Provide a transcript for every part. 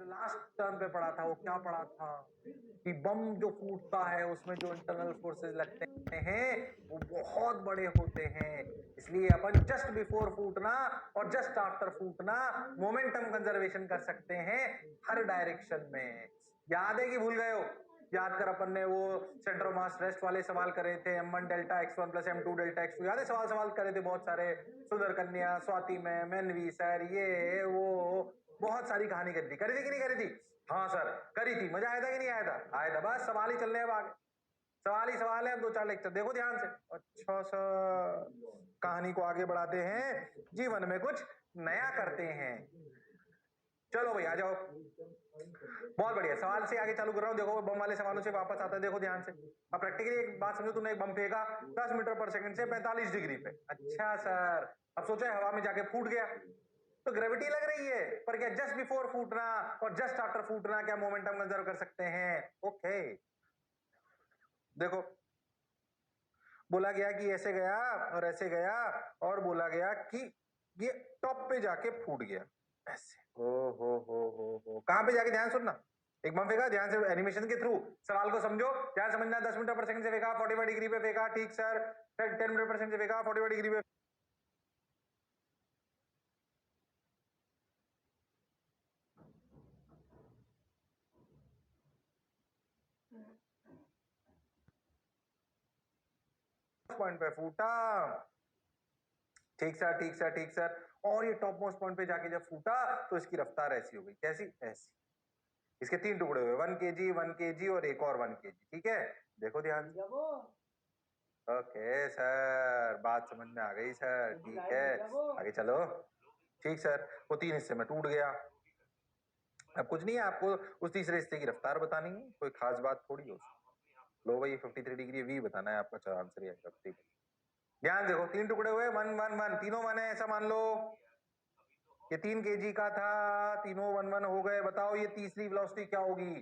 Last term पे पढ़ा था, वो क्या पढ़ा था कि बम जो फूटता है उसमें जो इंटरनल फोर्सेस लगते हैं वो बहुत बड़े होते हैं, इसलिए अपन जस्ट बिफोर फूटना और जस्ट आफ्टर फूटना मोमेंटम कंजर्वेशन कर सकते हैं हर डायरेक्शन में। याद है कि भूल गए हो? याद कर, अपन ने वो सेंटर ऑफ मास रेस्ट वाले सवाल करे थे, m1 delta x1 plus m2 delta x2, याद है? सवाल करे थे बहुत सारे, सुंदर कन्या, स्वाति में, मेनवी सर, ये वो बहुत सारी कहानी करी थी कि नहीं करी थी? हाँ सर करी थी। मजा आया था कि नहीं आया था? आया था। बस सवाल ही चल रहे हैं आगे, सवाल ही सवाल है, 2-4 लेक्चर देखो ध्यान से। अच्छा सर, कहानी को आगे बढ़ाते हैं, जीवन में कुछ नया करते हैं। चलो भाई आ जाओ, बहुत बढ़िया। सवाल से आगे चालू कर रहा हूं, देखो बम वाले सवालों से वापस आता है, देखो ध्यान से। अब प्रैक्टिकली एक बात समझो, तुमने एक बम फेंका 10 मीटर पर सेकंड से 45 डिग्री पे। अच्छा सर, अब सोचो हवा में जाके फूट गया, तो ग्रेविटी लग रही है, पर क्या जस्ट बिफोर फूटना और जस्ट आफ्टर फूटना क्या मोमेंटम कंजर्व कर सकते हैं? ओके देखो, बोला गया कि ऐसे गया और ऐसे गया, और बोला गया कि ये टॉप पे जाके फूट गया ऐसे। हो कहां पे जाके, ध्यान सुनना। एक बम फेंका, ध्यान से एनिमेशन के थ्रू सवाल को समझो, ध्यान समझना। 10 मीटर पर सेकंड से फेंका, 45 डिग्री पे फेंका, ठीक सर। 10 मीटर पर सेकंड से फेंका, 45 डिग्री पे। पॉइंट पे फूटा, ठीक सर, ठीक सर, ठीक सर। और ये टॉप मोस्ट पॉइंट पे जाके जब फूटा तो इसकी रफ्तार ऐसी हो गई, कैसी? ऐसी। इसके 3 टुकड़े हुए, 1 kg, 1 kg और एक और 1 kg, ठीक है? देखो ध्यान से। ओके सर, बात समझ में आ गई सर, ठीक है, आगे चलो। ठीक सर, वो 3 हिस्से में टूट गया। अब कुछ नहीं है, आपको उस तीसरे हिस्से की रफ्तार बतानी है, कोई खास बात थोड़ी हो। लो भाई, 53 डिग्री वी बताना है आपका आंसर, ये ठीक है। ध्यान देखो, 3 टुकड़े हुए, 1 1 1, तीनों 1 है ऐसा मान लो। ये 3 kg का था, तीनों 1 1 हो गए। बताओ ये तीसरी वेलोसिटी क्या होगी?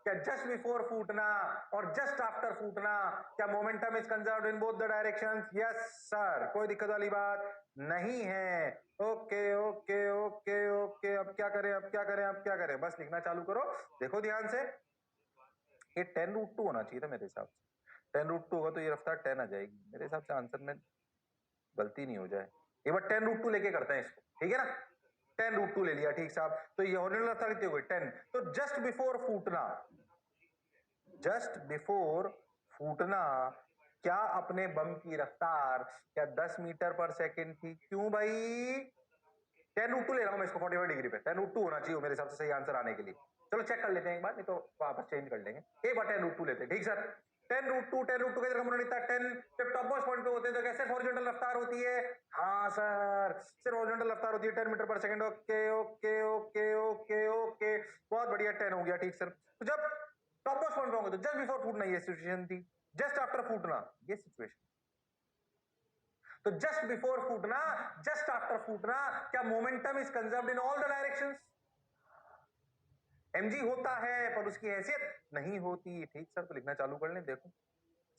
क्या जस्ट बिफोर फूटना और जस्ट आफ्टर फूटना क्या momentum is conserved in both the directions? Yes sir, कोई दिक्कत वाली बात नहीं है। ओके ओके ओके ओके, अब क्या करें, अब क्या करें, अब क्या करें? बस लिखना चालू करो, देखो ध्यान से। ये 10√2 होना चाहिए था मेरे हिसाब से। 10√2 होगा तो ये रफ्तार 10 आ जाएगी मेरे हिसाब से, आंसर में गलती नहीं हो जाए। एक बार 10√2 लेके करते हैं इसको, ठीक है ना? 10√2 ले लिया, ठीक साहब। तो ये हॉरिजॉन्टल रफ्तार कितनी हो गई? 10। तो जस्ट बिफोर फूटना, जस्ट बिफोर फूटना क्या अपने बम की रफ्तार क्या 10 मीटर पर सेकंड थी? क्यों भाई? 10√2 ले रहा हूं मैं इसको 45 डिग्री पे। 10√2 होना चाहिए मेरे हिसाब से सही आंसर आने के लिए। चलो चेक कर लेते हैं एक बार, नहीं तो वापस चेंज कर लेंगे। एक बार 10√2 लेते हैं, ठीक सर। 10√2 के कंपोनेंट इतना 10 जब टॉप मोस्ट पॉइंट पे होते हैं तो कैसे हॉरिजॉन्टल रफ्तार होती है? हाँ सर, सिर्फ हॉरिजॉन्टल रफ्तार होती है 10 metre per second. Okay okay okay okay okay, बहुत बढ़िया, 10 हो गया, ठीक सर। तो जब टॉप मोस्ट पॉइंट पे होंगे तो जस्ट बिफोर फूटना ये सिचुएशन थी, जस्ट आफ्टर फूटना ये सिचुएशन। तो जस्ट बिफोर फूटना, जस्ट आफ्टर फूटना क्या momentum is conserved in all the directions? mg होता है पर उसकी हैसियत नहीं होती, ठीक सर। तो लिखना चालू कर लें, देखो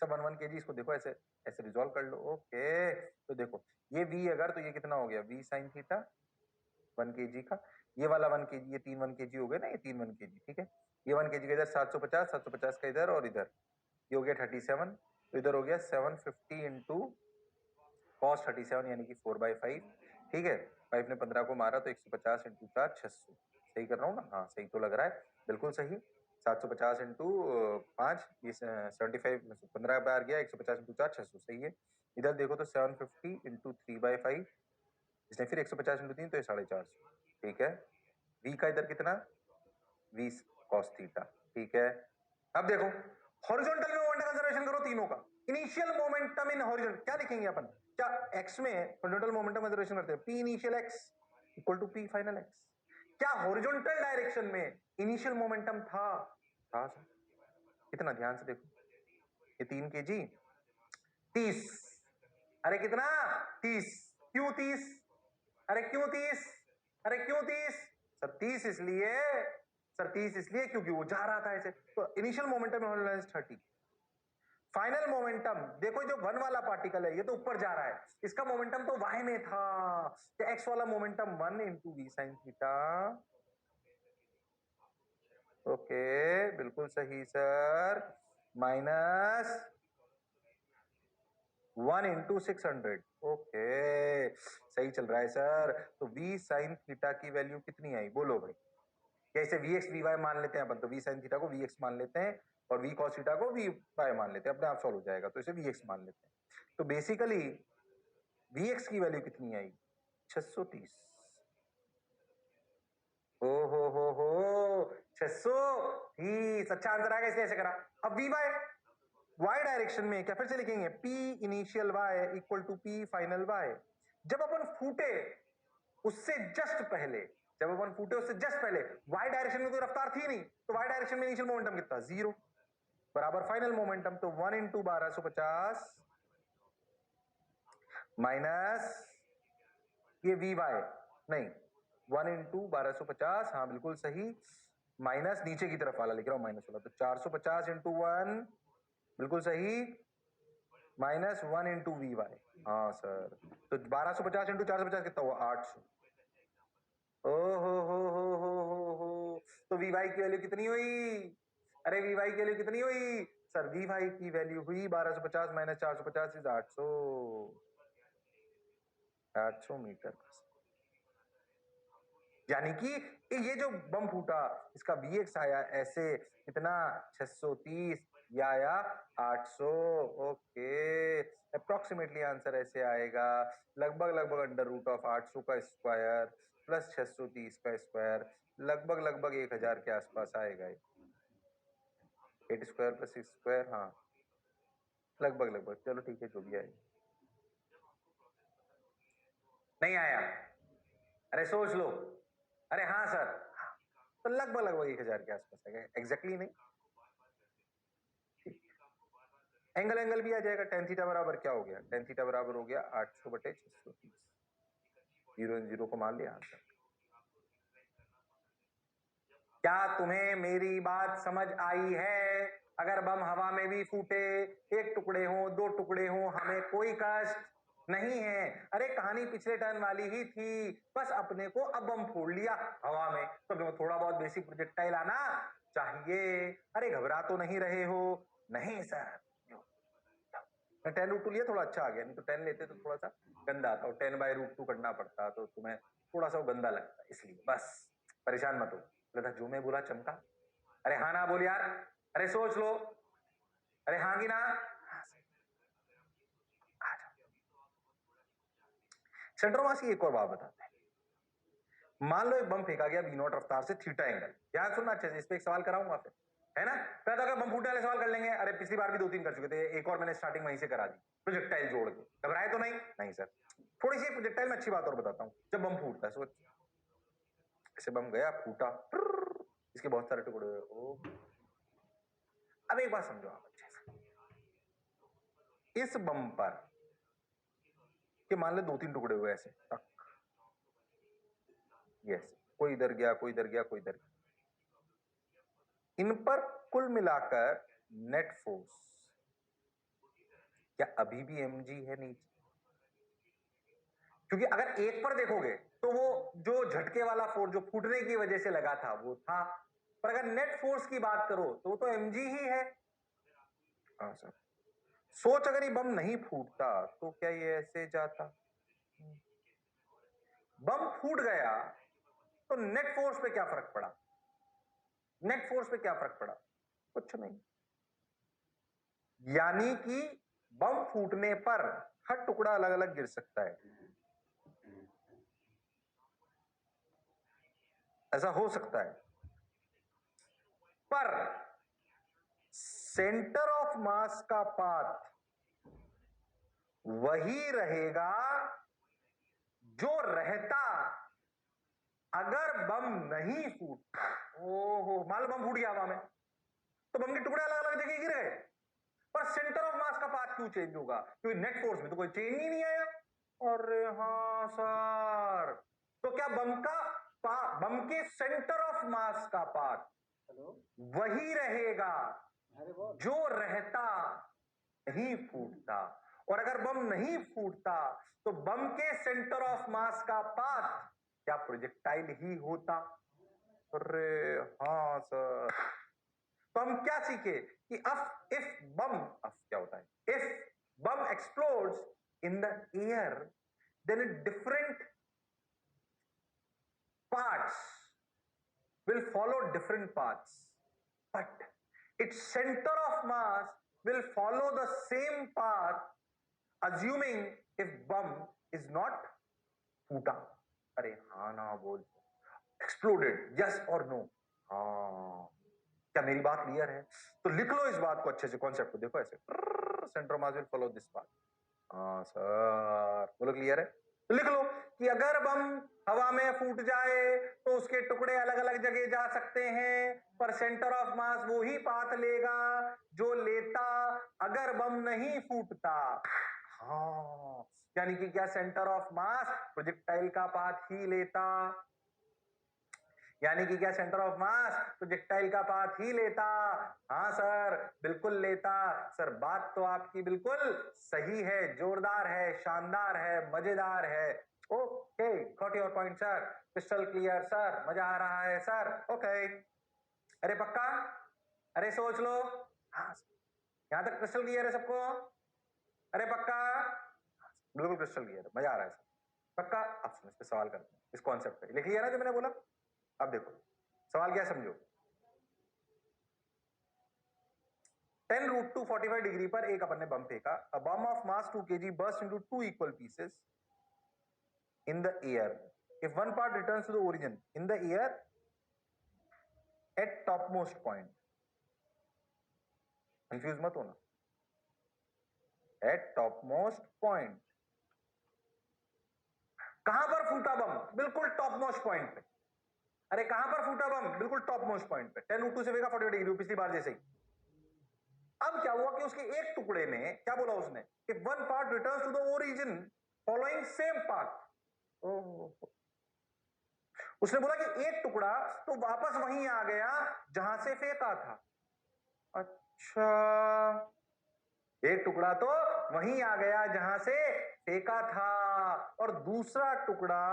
सब 1 1 kg, इसको देखो ऐसे ऐसे रिजॉल्व कर लो। ओके, तो देखो ये v अगर, तो ये कितना हो गया? v sin थीटा 1 kg का, ये वाला 1 kg, ये 3 1 kg हो गए ना, ये 3 1 kg, ठीक है। ये 1 kg का इधर 750, 750 का इधर, और इधर ये हो गया 37, तो इधर हो गया 750 इंटू cos 37 यानी कि 4/5, ठीक है। 5 ने 15 को मारा तो 150 इंटू 4 600, सही कर रहा हूँ ना? हाँ सही तो लग रहा है, बिल्कुल सही। 750 इंटू 5, ये 75, 15 बार गया, 150 इंटू 4 600, सही है। इधर देखो तो 750 इंटू 3/5, इसने फिर 150 इंटू 3 तो ये 450, ठीक है। v का इधर कितना? 20 cos थीटा, ठीक है। अब देखो हॉरिजॉन्टल में मोमेंटम कंजर्वेशन करो तीनों का। इनिशियल मोमेंटम इन हॉरिजॉन्टल क्या लिखेंगे अपन? क्या x में हॉरिजॉन्टल मोमेंटम कंजर्वेशन करते हैं? p initial x equal to p final x। क्या हॉरिजॉन्टल डायरेक्शन में इनिशियल मोमेंटम था? था सर। कितना? ध्यान से देखो, ये 3 kg 30, अरे कितना? 30। क्यों 30? अरे क्यों 30? अरे क्यों 30? सर 30 इसलिए, सर 30 इसलिए क्योंकि वो जा रहा था ऐसे, तो इनिशियल मोमेंटम 30। फाइनल मोमेंटम देखो, जो वन वाला पार्टिकल है ये तो ऊपर जा रहा है, इसका मोमेंटम तो वाई में था, तो एक्स वाला momentum 1 into v sine theta. Okay बिल्कुल सही सर, माइनस 1 इंटू 600। ओके सही चल रहा है सर। तो v साइन थीटा की वैल्यू कितनी आई बोलो भाई? कैसे vx vy मान लेते हैं अपन, तो v साइन थीटा को vx मान लेते हैं और v cos थीटा को vy मान लेते हैं, अपने आप सॉल्व हो जाएगा, तो इसे vx मान लेते हैं। तो बेसिकली vx की वैल्यू कितनी आई? 630। ओ हो 630। अच्छा आंसर आएगा, इसलिए ऐसे करा। अब vy y डायरेक्शन में क्या फिर से लिखेंगे, p initial y equal to p final y। जब अपन फूटे उससे जस्ट पहले, y डायरेक्शन में तो रफ्तार थी नहीं, तो y डायरेक्शन में इनिशियल मोमेंटम कितना? 0 बराबर फाइनल मोमेंटम, तो 1 इंटू 1250 माइनस ये वी वाई, नहीं 1 इंटू 1250, हाँ बिल्कुल सही, माइनस नीचे की तरफ वाला लिख रहा हूं माइनस वाला, तो 450 इंटू 1 बिल्कुल सही, माइनस 1 इंटू वी वाई। हाँ सर, तो 1250 इंटू 450 कितना हुआ? 800। ओ हो, तो वी वाई की वैल्यू कितनी हुई? अरे वी वाई की वैल्यू कितनी हुई सर? वी वाई की वैल्यू हुई 1250 माइनस 450 इज 800, 800 मीटर। यानी कि ये जो बम फूटा इसका Vx आया ऐसे कितना? 630 या आया 800। ओके अप्रोक्सीमेटली आंसर ऐसे आएगा, लगभग अंडर रूट ऑफ 800 का स्क्वायर प्लस 630 का स्क्वायर, लगभग 1000 के आसपास आएगा। 8 स्क्वायर प्लस 6 स्क्वायर, हाँ लगभग। चलो ठीक है, जो भी आएगा। नहीं आया? अरे सोच लो। अरे हाँ सर, तो लगभग 1000 के आसपास आएगा, एग्जैक्टली नहीं। एंगल भी आ जाएगा। टेन थीटा बराबर क्या हो गया? टेन थीटा बराबर हो गया 800 बटे 630, 0 को मान लिया आंसर। क्या तुम्हें मेरी बात समझ आई है? अगर बम हवा में भी फूटे, एक टुकड़े हो 2 टुकड़े हो, हमें कोई कष्ट नहीं है। अरे कहानी पिछले टर्न वाली ही थी, बस अपने को अब बम फोड़ लिया हवा में, तो अपने को थोड़ा बहुत बेसिक प्रोजेक्टाइल आना चाहिए। अरे घबरा तो नहीं रहे हो? नहीं सर, 10 रूट 2 लिया, थोड़ा अच्छा आ गया, नहीं तो 10 लेते तो थोड़ा सा गंदा आता, और 10 बाय रूट 2 करना पड़ता तो तुम्हें थोड़ा सा गंदा लगता, इसलिए बस परेशान मत हो। लगा जो मैं बोला चमका? अरे हाँ ना बोल यार, अरे सोच लो, अरे हाँ की ना? सेंट्रोमास की एक और बात बताते हैं। मान लो एक बम फेंका गया v0 रफ्तार से थीटा एंगल, ध्यान सुनना अच्छे से, इस पे एक सवाल कराऊंगा फिर, है ना? पहले अगर बम फूटने वाले सवाल कर लेंगे, अरे पिछली बार भी 2-3 कर चुके थे, एक और मैंने स्टार्टिंग वहीं से करा दी, प्रोजेक्टाइल जोड़ के। घबराए तो नहीं? नहीं सर। थोड़ी सी प्रोजेक्टाइल में अच्छी बात और बताता हूँ। जब बम फूटता है, सोच ऐसे बम गया फूटा, इसके बहुत सारे टुकड़े हुए, ओ अब एक बात समझो आप अच्छे से, इस बम पर के मान लो 2-3 टुकड़े हुए ऐसे टक, यस, कोई इधर गया, कोई इधर गया, कोई इधर गया, इन पर कुल मिलाकर नेट फोर्स क्या अभी भी mg है नीचे? क्योंकि अगर एक पर देखोगे तो वो जो झटके वाला फोर्स जो फूटने की वजह से लगा था वो था, पर अगर नेट फोर्स की बात करो तो वो तो mg ही है। हाँ सर, सोच अगर ये बम नहीं फूटता तो क्या ये ऐसे जाता? बम फूट गया तो नेट फोर्स पे क्या फर्क पड़ा? नेट फोर्स पे क्या फर्क पड़ा? कुछ नहीं। यानी कि बम फूटने पर हर टुकड़ा अलग अलग गिर सकता है, ऐसा हो सकता है, पर सेंटर ऑफ मास का पाथ वही रहेगा जो रहता अगर बम नहीं फूटता। ओहो, मान लो बम फूट गया हवा में, तो बम के टुकड़े अलग अलग जगह गिर गए, पर सेंटर ऑफ मास का पाथ क्यों चेंज होगा? क्योंकि नेट फोर्स में तो कोई चेंज ही नहीं आया। अरे हाँ सर, तो क्या बम के सेंटर ऑफ मास का पाथ वही रहेगा जो रहता नहीं फूटता। और अगर बम नहीं फूटता तो बम के सेंटर ऑफ मास का पाथ क्या प्रोजेक्टाइल ही होता? अरे हाँ सर। तो हम क्या सीखे कि इफ बम क्या होता है, if bomb explodes in the air then different parts will follow different paths, but its center of mass will follow the same path, assuming if bum is not फूटा। अरे हाँ ना बोल, एक्सप्लोडेड, यस और no. हाँ, क्या मेरी बात क्लियर है? तो लिख लो इस बात को अच्छे से, कॉन्सेप्ट को देखो ऐसे, centre of mass will follow this path. हाँ सर, बोलो क्लियर है? तो लिख लो कि अगर बम हवा में फूट जाए तो उसके टुकड़े अलग अलग जगह जा सकते हैं, पर सेंटर ऑफ मास वो ही पाथ लेगा जो लेता अगर बम नहीं फूटता। हाँ, यानी कि क्या सेंटर ऑफ मास प्रोजेक्टाइल का पाथ ही लेता, यानी कि क्या सेंटर ऑफ मास प्रोजेक्टाइल का पाथ ही लेता? हाँ सर, बिल्कुल लेता। सर बात तो आपकी बिल्कुल सही है, जोरदार है, शानदार है, मजेदार है। Okay, got your point sir, crystal clear sir, मजा आ रहा है सर। ओके, अरे पक्का? अरे सोच लो। हाँ, यहां तक क्रिस्टल क्लियर है सबको? अरे पक्का? बिल्कुल क्रिस्टल क्लियर है, मजा आ रहा है सर, पक्का? अब इस पे सवाल करते हैं, इस कॉन्सेप्ट पे लिख लिया ना जो मैंने बोला? अब देखो सवाल क्या समझो। 10 रूट टू 45 डिग्री पर एक अपन ने बम फेंका। अ बम of mass 2 kg burst into two equal pieces in the air. If one part returns to the origin in the air at topmost point, confuse मत होना, at topmost point, कहां पर फूटा बम? बिल्कुल टॉप मोस्ट पॉइंट पे। अरे कहां पर फूटा बम? बिल्कुल टॉप मोस्ट पॉइंट पे। 10 रूट टू से फेंका 45 डिग्री, पिछली बार जैसे ही। अब क्या हुआ कि उसके एक टुकड़े ने क्या बोला उसने, if one part returns to the origin following same path, उसने बोला कि एक टुकड़ा तो वापस वहीं आ गया जहां से फेंका था। अच्छा, एक टुकड़ा तो वहीं आ गया जहां से फेंका था, और दूसरा टुकड़ा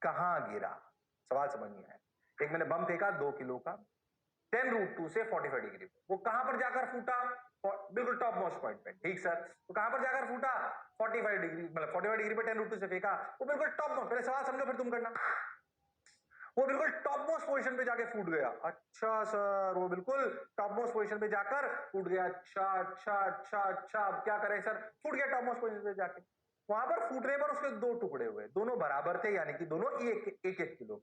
कहां गिरा? सवाल समझ में आया? एक मैंने बम फेंका 2 किलो का 10 रूट 2 से 45 डिग्री, वो कहां पर जाकर फूटा? बिल्कुल टॉप मोस्ट पॉइंट पे। ठीक सर, तो कहां पर जाकर फूटा? 45 डिग्री, मतलब 45 डिग्री पे 10 रूट 2 से फेंका, वो बिल्कुल टॉप मोस्ट। पहले सवाल समझो फिर तुम करना। वो बिल्कुल टॉप मोस्ट पोजीशन पे जाके फूट गया। अच्छा सर, वो बिल्कुल टॉप मोस्ट पोजीशन पे जाकर फूट गया। अच्छा अच्छा अच्छा अच्छा, अब क्या करें सर? फूट गया टॉप मोस्ट पोजीशन पे जाके। वहां पर फूटने पर उसके दो टुकड़े हुए, दोनों बराबर थे, यानी कि दोनों एक एक किलो।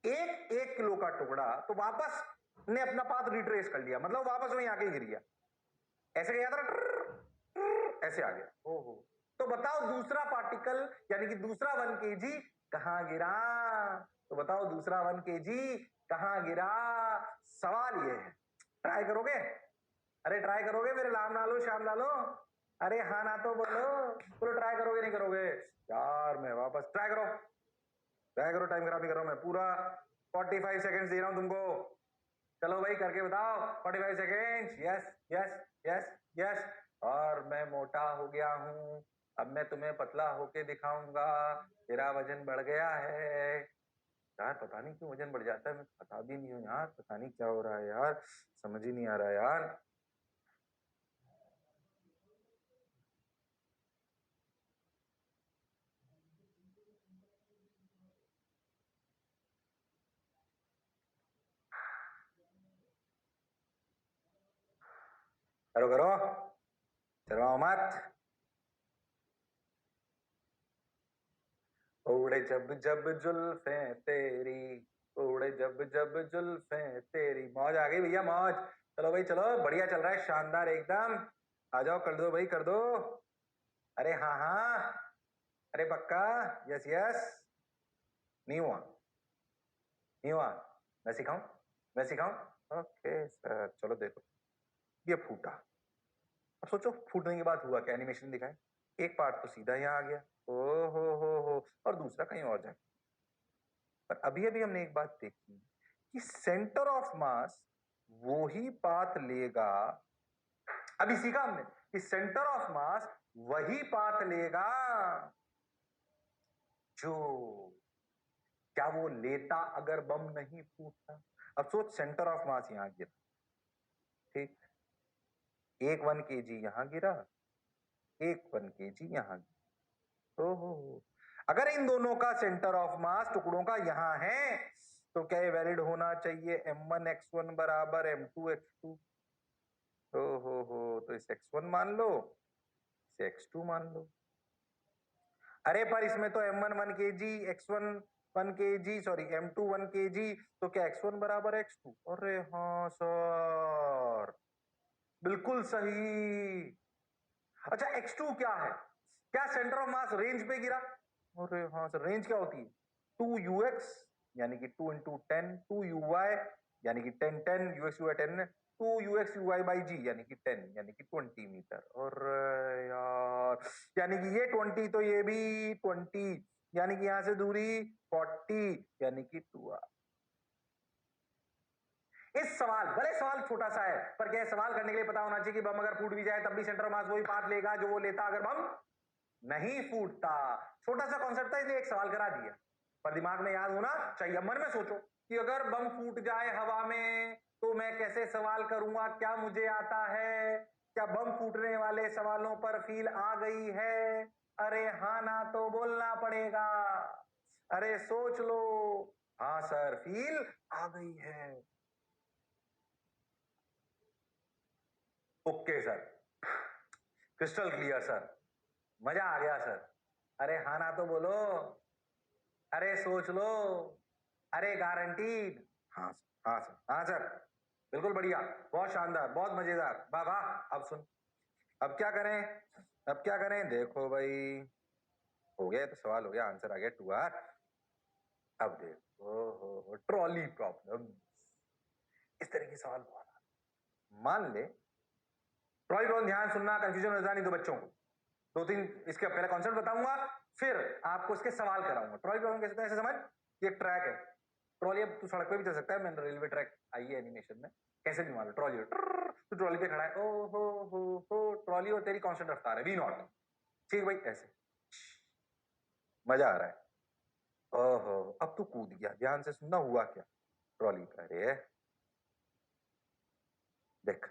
एक एक किलो का टुकड़ा तो वापस ने अपना पाथ रिट्रेस कर लिया, मतलब वापस वहीं आके गिर गया। ऐसे गया था, ऐसे आ गया। ओहो, तो बताओ दूसरा पार्टिकल यानी कि दूसरा 1 kg कहां गिरा? तो बताओ दूसरा 1 kg कहां गिरा? सवाल ये है, ट्राई करोगे? अरे ट्राई करोगे मेरे राम लालो श्याम लालो? अरे हाँ ना तो बोलो, बोलो ट्राई करोगे नहीं करोगे? यार मैं वापस ट्राई करो, ट्राई करो, टाइम खराब नहीं कर रहा हूं मैं, पूरा 45 सेकंड्स दे रहा हूं तुमको। चलो भाई करके बताओ, 45 seconds. Yes yes yes yes. और मैं मोटा हो गया हूं, अब मैं तुम्हें पतला होके दिखाऊंगा। तेरा वजन बढ़ गया है यार, पता नहीं क्यों वजन बढ़ जाता है, मैं पता भी नहीं हूँ यार, पता नहीं क्या हो रहा है यार, समझ ही नहीं आ रहा यार। करो करो, शर्माओ मत। उड़े जब जब जुल्फे तेरी, उड़े जब जब जुल्फे तेरी। मौज आ गई भैया, मौज। चलो भाई चलो, बढ़िया चल रहा है, शानदार एकदम। आ जाओ, कर दो भाई कर दो। अरे हाँ हाँ, अरे पक्का, यस यस। नहीं हुआ, नहीं हुआ, मैं सिखाऊं, मैं सिखाऊं? ओके सर, चलो देखो, ये फूटा। अब सोचो फूटने के बाद हुआ क्या, एनिमेशन दिखाए। एक पार्ट तो सीधा यहाँ आ गया, ओ हो, और दूसरा कहीं और जाए। पर अभी अभी हमने एक बात देखी कि सेंटर ऑफ मास वो ही पाथ लेगा अभी सीखा हमने कि सेंटर ऑफ मास वही पाथ लेगा जो, क्या वो लेता अगर बम नहीं फूटता? अब सोच, सेंटर ऑफ मास यहां गिरा, ठीक, एक 1 kg यहां गिरा, एक 1 kg यहां गिरा। ओहो, अगर इन दोनों का सेंटर ऑफ मास टुकड़ों का यहां है तो क्या ये वैलिड होना चाहिए m1x1 बराबर m2x2? ओहो, तो इस x1 मान लो, इसे x2 मान लो। अरे पर इसमें तो m1 1 kg, x1 1 kg, sorry m2 1 kg, तो क्या x1 बराबर x2? अरे हाँ सर, बिल्कुल सही। अच्छा, x2 क्या है? क्या सेंटर ऑफ मास रेंज पे गिरा? अरे हाँ सर, रेंज क्या होती है? 2ux यानी कि 2 इंटू 10, 2uy यानी कि 10 10, ux uy 10, 2ux uy by g यानी कि 10 यानी कि 20 मीटर। और यार, यानी कि ये 20 तो ये भी 20, यानी कि यहां से दूरी 40 यानी कि 2r। इस सवाल, भले सवाल छोटा सा है, पर क्या सवाल करने के लिए पता होना चाहिए कि बम अगर फूट भी जाए तब भी सेंटर ऑफ मास वही पाथ लेगा जो वो लेता अगर बम नहीं फूटता। छोटा सा कॉन्सेप्ट था, इसलिए एक सवाल करा दिया, पर दिमाग में याद होना चाहिए। मन में सोचो कि अगर बम फूट जाए हवा में तो मैं कैसे सवाल करूंगा, क्या मुझे आता है? क्या बम फूटने वाले सवालों पर फील आ गई है? अरे हाँ ना तो बोलना पड़ेगा। अरे सोच लो। हाँ सर, फील आ गई है। Okay sir, crystal clear sir, मजा आ गया सर। अरे हाँ ना तो बोलो, अरे सोच लो, अरे गारंटीड। हाँ सर, हाँ सर, हाँ सर, बिल्कुल बढ़िया, बहुत शानदार, बहुत मजेदार, वाह वाह। अब सुन, अब क्या करें? अब क्या करें? देखो भाई, हो गया तो सवाल हो गया, आंसर आ गया 2r। अब देखो ट्रॉली प्रॉब्लम, इस तरह के सवाल बहुत आते। मान ले, ट्रॉली प्रॉब्लम ध्यान सुनना, कंफ्यूजन हो जाए नहीं तो बच्चों को। दो तीन इसके पहले कॉन्सेप्ट बताऊंगा, फिर आपको इसके सवाल कराऊंगा। ट्रॉली प्रॉब्लम कैसे होता है, ऐसे समझ, ये ट्रैक है, ट्रॉली, अब तू सड़क पे भी चल सकता है, मैंने रेलवे ट्रैक आई है एनिमेशन में, कैसे भी मान लो ट्रॉली, तू ट्रॉली पे खड़ा है, ओ हो, ट्रॉली और तेरी कांस्टेंट रफ्तार है v0, ठीक भाई, ऐसे मजा आ रहा है। ओहो, अब तू कूद गया, ध्यान से सुनना, हुआ क्या? ट्रॉली पे, अरे देख,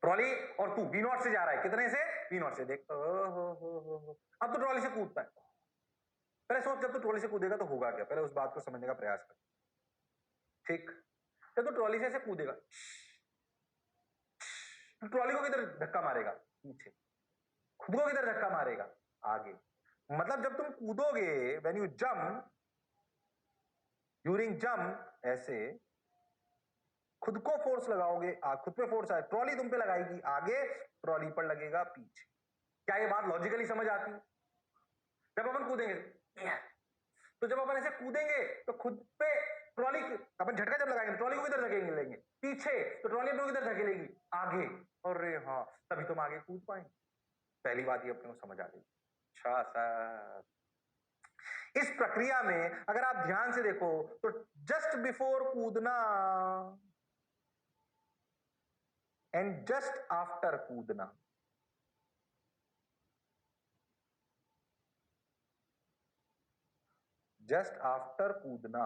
ट्रॉली और तू v0 से जा रहा है, कितने से? v0 से, देख, हो, अब तो ट्रॉली से कूदता है। पहले सोच, जब तू ट्रॉली से कूदेगा तो होगा क्या, पहले उस बात को समझने का प्रयास कर, ठीक? जब तू ट्रॉली से ऐसे कूदेगा तो ट्रॉली को किधर धक्का मारेगा? पीछे। खुद को किधर धक्का मारेगा? आगे। मतलब जब तुम कूदोगे, when you jump, during jump, ऐसे खुद को फोर्स लगाओगे, खुद पे फोर्स आए, ट्रॉली तुम पे लगाएगी आगे, ट्रॉली पर लगेगा पीछे। क्या ये बात लॉजिकली समझ आती है? जब अपन कूदेंगे, तो जब अपन ऐसे कूदेंगे तो खुद पे ट्रॉली, अपन झटका जब लगाएंगे ट्रॉली को किधर धकेलेंगे? लेंगे पीछे, तो ट्रॉली अपने को किधर धकेलेगी? आगे। अरे हाँ, तभी तुम आगे कूद पाएंगे। पहली बात ये अपने को समझ आ गई। अच्छा सर, इस प्रक्रिया में अगर आप ध्यान से देखो तो जस्ट बिफोर कूदना एंड जस्ट आफ्टर कूदना, जस्ट आफ्टर कूदना,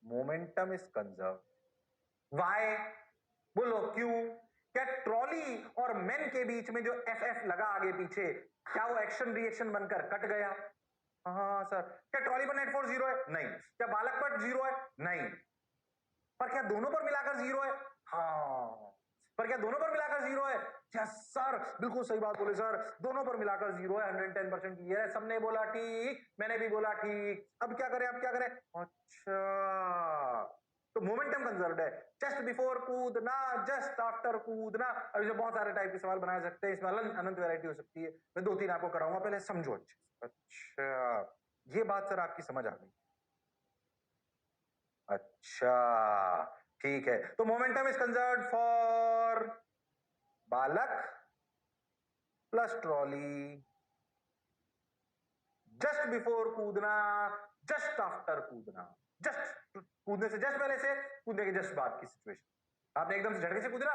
मोमेंटम इज कंजर्व। वाई? बोलो क्यों? क्या ट्रॉली और मैन के बीच में जो एफ एफ लगा आगे पीछे, क्या वो एक्शन रिएक्शन बनकर कट गया? हाँ सर। क्या ट्रॉली पर नेट फोर्स 0 है? नहीं। क्या बालक पर 0 है? नहीं। पर क्या दोनों पर मिलाकर 0 है? हाँ। पर क्या दोनों पर मिलाकर 0 है? यस सर, बिल्कुल सही बात बोले सर, दोनों पर मिलाकर 0 है, 110% क्लियर है। सबने बोला ठीक, मैंने भी बोला ठीक। अब क्या करें, अब क्या करें? अच्छा, तो मोमेंटम कंजर्व्ड है, जस्ट बिफोर कूदना, जस्ट आफ्टर कूदना। अब इसे बहुत सारे टाइप के सवाल बनाए सकते हैं, इसमें अनंत वैरायटी हो सकती है। मैं दो तीन आपको कराऊंगा, पहले समझो अच्छे से। अच्छा, ये बात सर आपकी समझ आ गई। अच्छा, ठीक है, तो मोमेंटम इज कंजर्व्ड फॉर बालक प्लस ट्रॉली, जस्ट बिफोर कूदना, जस्ट आफ्टर कूदना। जस्ट कूदने से जस्ट पहले से, कूदने के जस्ट बाद की सिचुएशन। आपने एकदम से झटके से कूदना,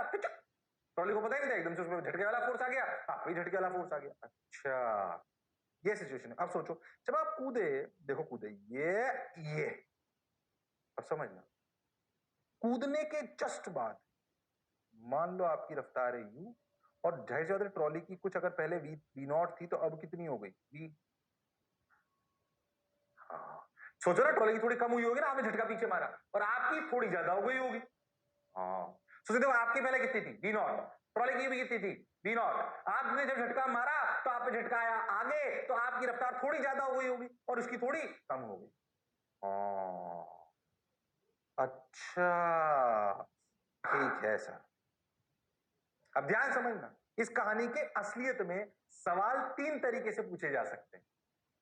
ट्रॉली को पता ही नहीं था, एकदम से उसमें झटके वाला फोर्स आ गया, हाँ वही झटके वाला फोर्स आ गया। अच्छा, ये सिचुएशन है। अब सोचो जब आप कूदे, देखो कूदे ये, अब समझना, कूदने के जस्ट बाद मान लो आपकी रफ्तार है u, और ढाई ज्यादा ट्रॉली की कुछ अगर पहले वी नॉट थी तो अब कितनी हो गई v। हाँ, सोचो ना ट्रॉली की थोड़ी कम हुई होगी ना, आपने झटका पीछे मारा, और आपकी थोड़ी ज्यादा हो गई होगी। हाँ, सोचो देखो आपकी पहले कितनी थी वी नॉट, ट्रॉली की भी कितनी थी वी नॉट, आपने जब झटका मारा तो आप पे झटका आया आगे, तो आपकी रफ्तार थोड़ी ज्यादा हो गई होगी और उसकी थोड़ी कम हो गई। हाँ, अच्छा, ठीक है सर। अब ध्यान समझना, इस कहानी के असलियत में सवाल तीन तरीके से पूछे जा सकते हैं।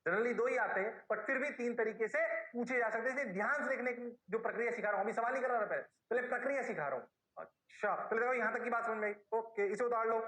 जनरली दो ही आते हैं, बट फिर भी तीन तरीके से पूछे जा सकते हैं। इसलिए ध्यान से देखने की जो प्रक्रिया सिखा रहा हूं, अभी सवाल नहीं कर रहा, पहले पहले प्रक्रिया सिखा रहा हूं। अच्छा, पहले देखो यहां तक की बात समझ में आई, ओके, इसे उतार लो।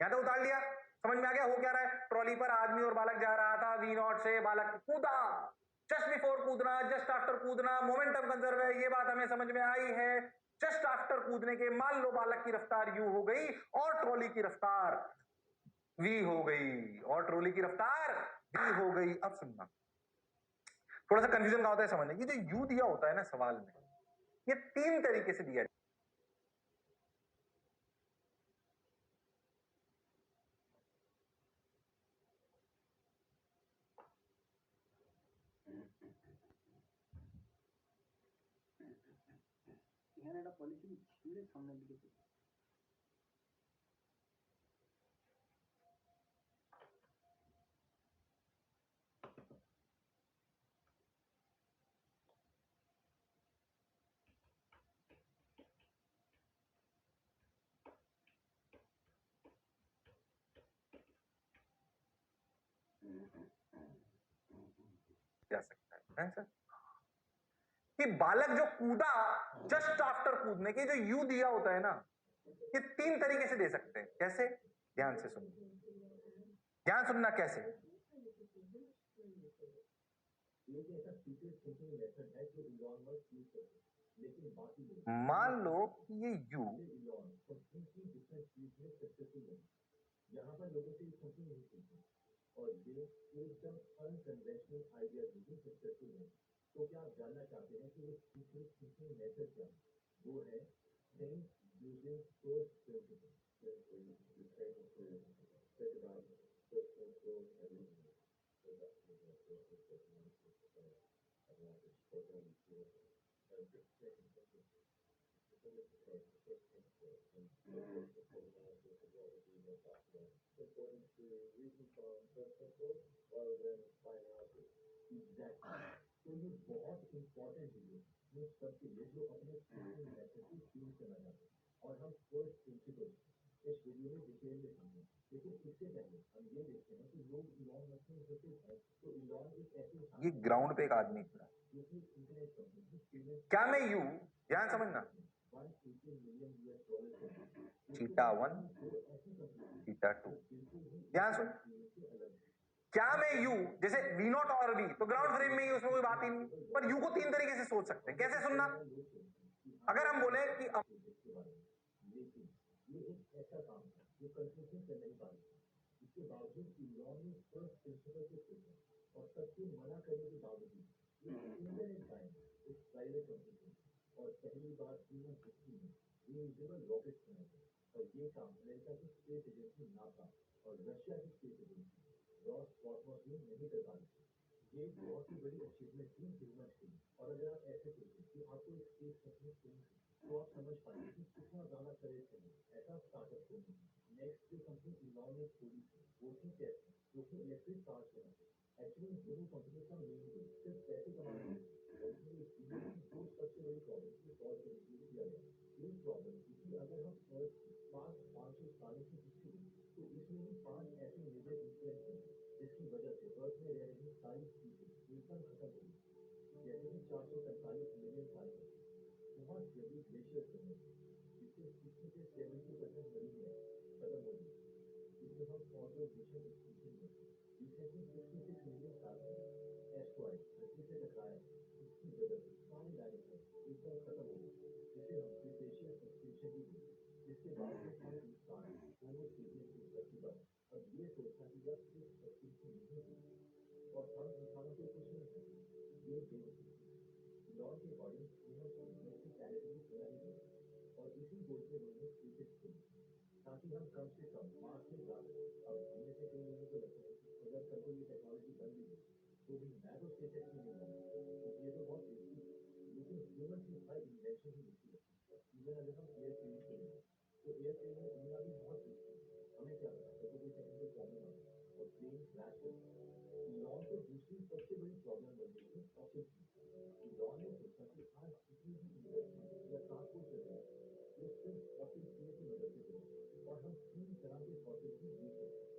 यहां तक उतार लिया, समझ में आ गया हो क्या रहा है। ट्रॉली पर आदमी और बालक जा रहा था, V0 से बालक कूदा, जस्ट बिफोर कूदना, जस्ट आफ्टर कूदना, मोमेंटम कंजर्व है, ये बात हमें समझ में आई है। जस्ट आफ्टर कूदने के मान लो बालक की रफ्तार u हो गई और ट्रॉली की रफ्तार v हो गई, और ट्रॉली की रफ्तार v हो गई। अब सुनना, थोड़ा सा कंफ्यूजन क्या होता है समझने, ये जो u दिया होता है ना सवाल में, ये तीन तरीके से दिया। এখানে একটা পলিথিন ছিঁড়ে সামনের দিকে চলে जा सकता है सर कि बालक जो कूदा जस्ट आफ्टर कूदने के, जो यू दिया होता है ना, ये तीन तरीके से दे सकते हैं। कैसे? ध्यान से सुनना, ध्यान सुनना कैसे। मान लो कि ये यू, यहां पर लोगों से सोचने नहीं सीखते और ये एकदम अनकन्वेंशनल आइडिया भी सक्सेसफुल है। तो क्या आप जानना चाहते हैं कि वो सीखने मेथड क्या है? वो है थिंक यूजिंग फर्स्ट तो ये बहुत इंपॉर्टेंट है ये सबके लिए जो अपने मेथड की शुरू करना चाहते हैं। और हम फर्स्ट प्रिंसिपल इस वीडियो में डिटेल में समझें, लेकिन इससे पहले हम ये देखते हैं कि लोग इलॉन मस्क में होते हैं। तो इलॉन एक ऐसे, ये ग्राउंड पे एक आदमी खड़ा, क्या मैं यू, ध्यान समझना, थीटा 1 थीटा 2, ध्यान सुन, क्या मैं यू, जैसे V0 और V तो ग्राउंड फ्रेम में ही, उसमें कोई बात ही नहीं, पर यू को तीन तरीके से सोच सकते हैं। कैसे सुनना, अगर हम बोले कि ये एक ऐसा काम है जो कंफ्यूजन कर नहीं पाते, इसके बावजूद इलॉन ने फर्स्ट प्रिंसिपल से सोचा और सबके मना करने के बावजूद एक प्राइवेट कंपनी और पहली बार ह्यूमन हिस्ट्री में रीयूजेबल रॉकेट बनाए और ये काम अमेरिका की स्पेस एजेंसी नासा और रशिया की स्पेस एजेंसी रॉसकॉस्मोस में नहीं कर पाई। ये बहुत ही बड़ी अचीवमेंट थी ह्यूमन की। और अगर आप ऐसे सोचें कि आपको एक स्पेस सपने चाहिए, तो आप समझ पाएंगे कि कितना ज्यादा करेज चाहिए ऐसा स्टार्टअप को। नेक्स्ट जो कंपनी इलॉन ने खोली थी वो थी टेस्ला, जो कि इलेक्ट्रिक कार्स बनाती है। एक्चुअली दोनों कंपनी का मेन गोल सिर्फ पैसे कमाना है, और इसमें एक दो सबसे बड़ी प्रॉब्लम को सॉल्व करने के लिए किया गया। ये प्रॉब्लम क्योंकि अगर हम अर्थ 500 सालों की हिस्ट्री तो इसमें भी 5 ऐसे मेजर इंसिडेंट हैं जिसकी वजह से अर्थ में रह रही सारी चीजें एकदम खत्म हो गई। जैसे कि 445 मिलियन साल पहले बहुत जल्दी ग्लेशियर बने, जिससे 60 से 70% मरीन है खत्म हो गई, जिससे हम ऑर्गेनाइजेशन एक्सटिंक्शन में रिसेंटली 66 मिलियन साल में एस्ट्रॉइड धरती से टकराया, इसकी वजह से सारी डायनासोर एकदम खत्म हो गई, जिसे हम क्रिटेशियस एक्सटिंक्शन भी बोलते हैं। जिसके बाद में हम इंसान होमो सेपियंस की धरती पर अब ये सोचना कि जब इस एक्सटिंक्शन नहीं हुई और हम इंसानों को कुछ नहीं करते, ये बेवकूफी। लॉ के अकॉर्डिंग ह्यूमन को की कैटेगरी पूरा ही नहीं, और इसी गोल से उन्होंने क्रिकेट खेली ताकि हम कम से कम मार्स में जाकर, अब इनमें से कई लोगों को लगता है कि अगर कल को ये टेक्नोलॉजी बन भी गई तो भी मैं तो स्पेस एक्स में नहीं जाऊंगा, क्योंकि ये तो बहुत रिस्की है। लेकिन ह्यूमन की हर इन्वेंशन ही रिस्की है। इवन अगर हम एयर प्लेन करें तो एयर प्लेन में उड़ना भी बहुत रिस्की है। हमें क्या पता कभी कोई टेक्निकल प्रॉब्लम आ जाए और प्लेन क्रैश कर जाए। लॉ तो दूसरी सबसे बड़ी प्रॉब्लम बन गई है फॉसिल। लॉ ने सोचा कि आज जितनी भी इंडस्ट्री या ट्रांसपोर्ट चल रहा है वो सिर्फ फॉसिल फ्यूल की मदद से चले, और हम 3 तरह के फॉसिल फ्यूल यूज करते हैं,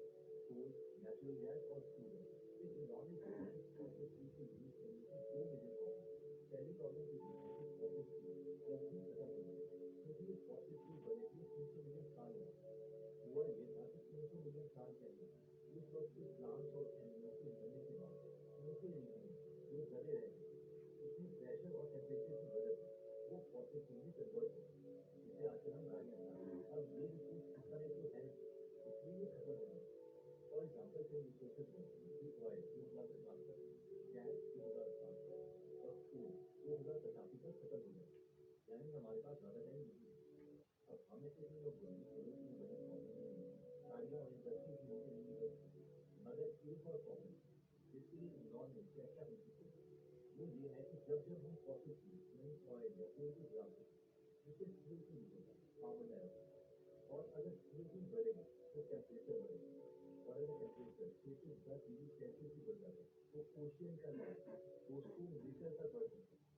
कोल, नेचुरल गैस और फ्यूल। लेकिन लॉ ने सोचा कि फॉसिल फ्यूल को यूज करने की 2 मेजर प्रॉब्लम। पहली प्रॉब्लम ये थी कि फॉसिल फ्यूल जल्दी खत्म हो गई, क्योंकि ये फॉसिल फ्यूल बने थे 300 मिलियन साल में। हुआ ये था कि नुकसान चाहिए इस वक्त के प्लांट्स और एनिमल्स के मरने के बाद उनके लिए जो डरे रहे इतनी प्रेशर और टेम्परेचर की वजह से वो पॉसिबली कन्वर्ट हो जिसे आजकल हम गाड़ियाँ चलाते हैं अब ये रिसोर्स इस तरह से है इसलिए ये खत्म हो गए फॉर एग्जाम्पल कई रिसोर्सेज होंगे ऑयल 2050 तक गैस 2060 तक और फूड 2085 तक खत्म हो जाए यानी हमारे पास ज़्यादा टाइम नहीं है अब हमें से भी लोग बोलेंगे पोल्यूशन की वजह प्रॉब्लम गाड़ियाँ और इंडस्ट्री की वजह नहीं बदलती मगर एक और प्रॉब्लम जिसके लिए इग्नोर में चर्चा हो चुकी है वो ये है कि जब जब हम फॉसिल फ्यूल ऑयल या कोई भी जलाते हैं जिससे CO2 निकलता है कार्बन डाइऑक्साइड और अगर CO2 बढ़ेगा तो टेम्परेचर बढ़ेगा और अगर टेम्परेचर 6 से 10 डिग्री सेल्सियस भी बढ़ जाता है तो ओशियन का लेवल 200 मीटर तक बढ़ सकता है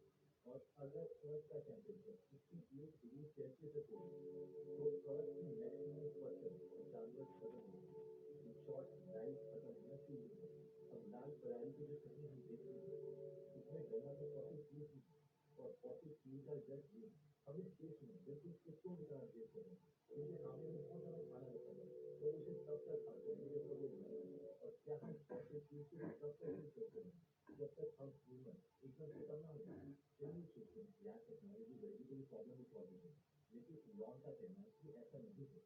और अगर अर्थ का टेम्परेचर 68 डिग्री सेल्सियस तक हो तो अर्थ की मैक्सिमम पर्सन और जानवर खत्म हो जाएंगे इन शॉर्ट लाइफ खत्म होना शुरू हो जाएगी अब लाल पराली की जो कहीं हम देख रहे हैं उसमें गंगा तो फॉसिल फ्यूल थी और फॉसिल फ्यूल का जस्ट ये हम इस केस में बिल्कुल कुत्तों की तरह देख रहे हैं उनके सामने में बहुत सारा खाना रखा है तो उसे तब तक खाते हैं जब तक वो नहीं और क्या हम फॉसिल फ्यूल को तब तक यूज करते हैं जब तक हम ह्यूमन एकदम खत्म ना हो जाए चलिए सोचते हैं यार टेक्नोलॉजी बढ़ेगी तो ये प्रॉब्लम ही सॉल्व हो जाएगी लेकिन लॉन का कहना है कि ऐसा नहीं होता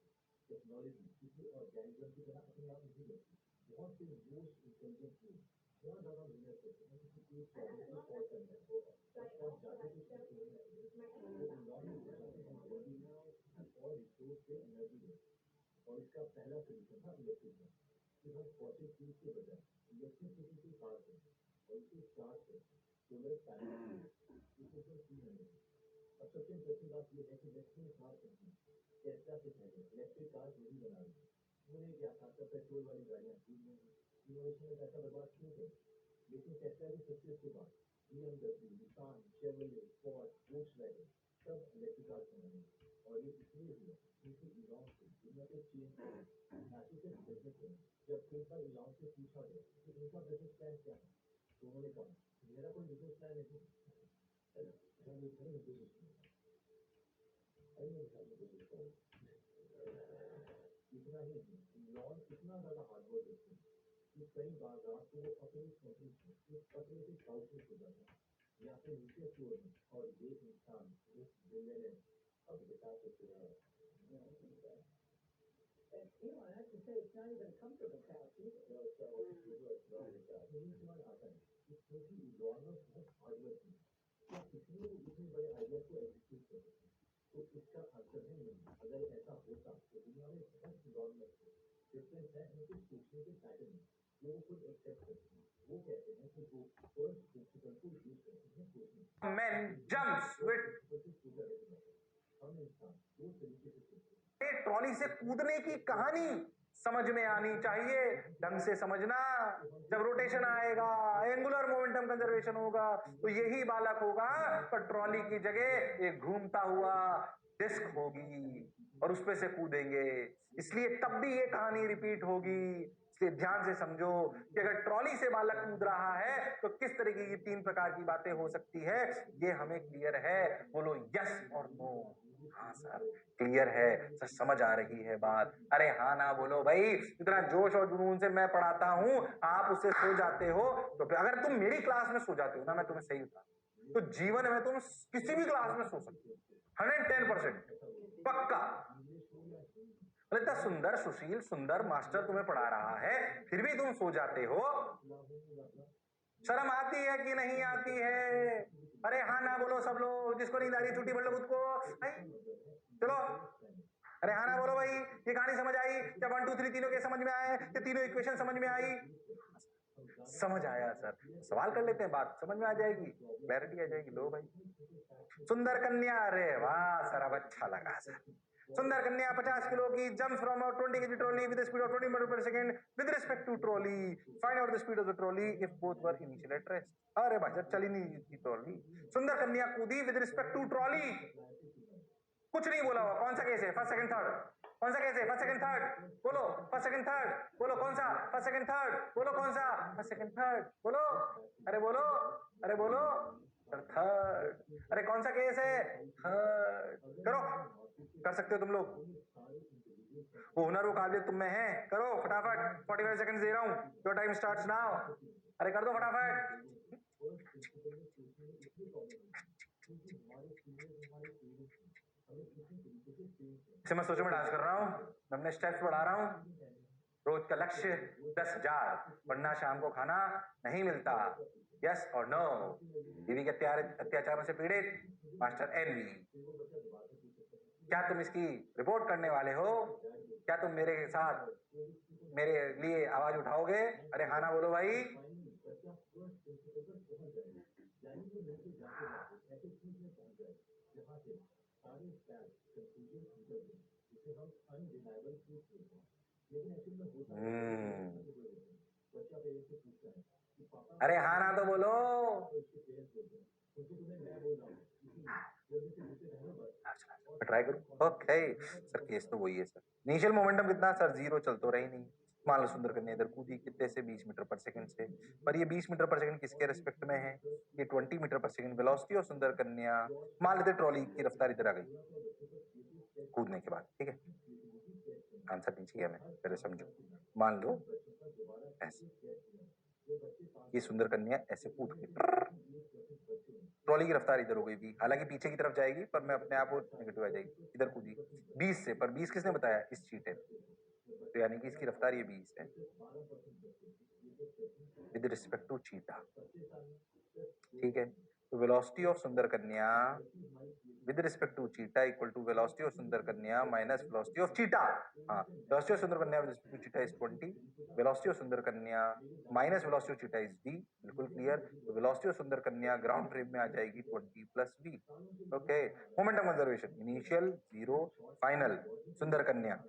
टेक्नोलॉजी किसी ऑर्गेनिज्म की तरह अपने आप नहीं बढ़ती बहुत से मोस्ट इंटेलिजेंट लोग बहुत ज़्यादा मेहनत करते हैं किसी एक प्रॉब्लम को सॉल्व करने में और तब जाके कुछ नहीं तो लॉन में सोचा कि हम जल्दी और रिसोर्स से एनर्जी दें और इसका पहला सोल्यूशन था इलेक्ट्रिसिटी कि हम फॉसिल फ्यूल के बजाय इलेक्ट्रिसिटी से पार करें और इसे चार्ज करें सोलर पैनल इसे तो 300 अब सबसे इंटरेस्टिंग बात यह है कि इलेक्ट्रिक कार कंपनी टेस्ला से पहले इलेक्ट्रिक कार नहीं बना रही थी उन्होंने क्या था तब पेट्रोल वाली गाड़ियाँ थी नहीं इनोवेशन में पैसा बर्बाद क्यों करें लेकिन टेस्ला की सक्सेस के बाद BMW Nissan Chevrolet Ford Volkswagen सब इलेक्ट्रिक कार बनाने और ये इसलिए हुआ क्योंकि इलॉन को दुनिया को चेंज करना ना कि सिर्फ बिजनेस में जब कई बार इलॉन से पूछा गया कि इनका बिजनेस प्लान क्या है तो उन्होंने कहा मेरा कोई बिजनेस प्लान नहीं इतना ही नहीं लॉन इतना ज्यादा हार्डवर्क करते हैं कि कई बार रात को वो अपनी कंपनी से एक पतले से काउच में सो जाता है या फिर नीचे फ्लोर में और ये इंसान इस बिलियनर अब बता सकते हैं You know, I have to say, it's not even a comfortable couch either. यही सवाल आता है कि क्योंकि लॉन्स बहुत हार्डवर्क है क्या इसलिए वो इतने बड़े आइडिया को एग्जीक्यूट कर सकते हैं तो इसका आंसर है नहीं अगर ऐसा होता तो दुनिया में बहुत लॉन्स थे डिफरेंस है उनके सोचने के पैटर्न में जो वो खुद एक्सेप्ट करते हैं वो कहते हैं कि वो फर्स्ट प्रिंसिपल को यूज करते हैं सोचने Men jumps with प्रिंसिपल से पूजा करते हैं हम इंसान दो तरीके से सोचते हैं ट्रॉली से कूदने की कहानी समझ में आनी चाहिए ढंग से समझना जब रोटेशन आएगा एंगुलर मोमेंटम कंजर्वेशन होगा तो यही बालक होगा पर ट्रॉली की जगह एक घूमता हुआ डिस्क होगी और उस पे से कूदेंगे इसलिए तब भी ये कहानी रिपीट होगी इसलिए ध्यान से समझो कि अगर ट्रॉली से बालक कूद रहा है तो किस तरीके की 3 प्रकार की बातें हो सकती है ये हमें क्लियर है बोलो यस और नो हाँ सर क्लियर है सर समझ आ रही है बात अरे हाँ ना बोलो भाई इतना जोश और जुनून से मैं पढ़ाता हूं आप उससे सो जाते हो तो फिर अगर तुम मेरी क्लास में सो जाते हो ना मैं तुम्हें सही बता तो जीवन में तुम किसी भी क्लास में सो सकते हो 110% पक्का इतना सुंदर सुशील सुंदर मास्टर तुम्हें पढ़ा रहा है फिर भी तुम सो जाते हो शर्म आती है कि नहीं आती है अरे हाँ ना बोलो सब लोग जिसको नींद आ रही छुट्टी पढ़ लो खुद को चलो अरे हाँ ना बोलो भाई ये कहानी समझ आई क्या 1 2 3 तीनों के समझ में आए ये तीनों इक्वेशन समझ में आई समझ आया सर सवाल कर लेते हैं बात समझ में आ जाएगी क्लैरिटी आ जाएगी लो भाई सुंदर कन्या अरे वाह सर अब अच्छा लगा सर सुंदर कन्या 50 किलो की jump from 20 kg trolley with speed of 20 metre per second with respect to trolley find out the speed of the trolley if both were initially at rest अरे भाई जब चली नहीं थी ट्रॉली सुंदर कन्या कूदी विद रिस्पेक्ट टू ट्रॉली कुछ नहीं बोला हुआ कौन सा केस है फर्स्ट सेकंड थर्ड कौन सा केस है फर्स्ट सेकंड थर्ड बोलो फर्स्ट सेकंड थर्ड बोलो कौन सा फर्स्ट सेकंड थर्ड बोलो कौन सा फर्स्ट सेकंड थर्ड बोलो अरे बोलो अरे बोलो थर्ड। अरे कौन सा केस है? थर्ड। करो, कर सकते हो तुम लोग। वो हुनर वो काबिलियत तुम में है, करो फटाफट। 45 सेकंड दे रहा हूँ, योर टाइम स्टार्ट्स नाउ। अरे कर दो फटाफट। इसे मैं सोचो मैं डांस कर रहा हूँ, मैं अपने स्टेप्स बढ़ा रहा हूँ। रोज का लक्ष्य 10,000, वरना शाम को खाना नहीं मिलता। यस और नो? बीवी के अत्याचारों से पीड़ित मास्टर एनवी, क्या तुम इसकी रिपोर्ट करने वाले हो? क्या तुम मेरे साथ मेरे लिए आवाज उठाओगे? अरे हाँ ना बोलो भाई। अरे हाँ ना तो बोलो। ट्राई करूं? ओके सर, केस तो वही है सर। इनिशियल मोमेंटम कितना सर? 0 चल तो रही नहीं। मान लो सुंदर कन्या इधर कूदी कितने से? 20 मीटर पर सेकंड से। पर ये 20 मीटर पर सेकंड किसके रेस्पेक्ट में है? ये 20 मीटर पर सेकंड वेलोसिटी और सुंदर कन्या। मान लेते ट्रॉली की रफ्तार इधर आ गई कूदने के बाद, ठीक है? आंसर नहीं चाहिए हमें, पहले समझो। मान लो ऐसे, ये सुंदर कन्या ऐसे कूद गई, ट्रॉली की रफ्तार इधर हो गई भी, हालांकि पीछे की तरफ जाएगी पर मैं अपने आप वो नेगेटिव आ जाएगी। इधर कूदी 20 से, पर 20 किसने बताया? इस चीटे ने। तो यानी कि इसकी रफ्तार ये 20 है विद रिस्पेक्ट टू चीटा, ठीक है? तो वेलोसिटी ऑफ सुंदर कन्या with respect to cheetah equal to velocity of सुंदर कन्या माइनस वेलोसिटी ऑफ चीटा। हाँ, वेलोसिटी ऑफ सुंदर कन्या with respect to cheetah is 20, velocity of सुंदर कन्या minus velocity of cheetah is v। बिल्कुल क्लियर। तो वेलोसिटी ऑफ सुंदर कन्या ग्राउंड फ्रेम में आ जाएगी 20 plus v। Okay, momentum conservation, initial 0, final सुंदर कन्या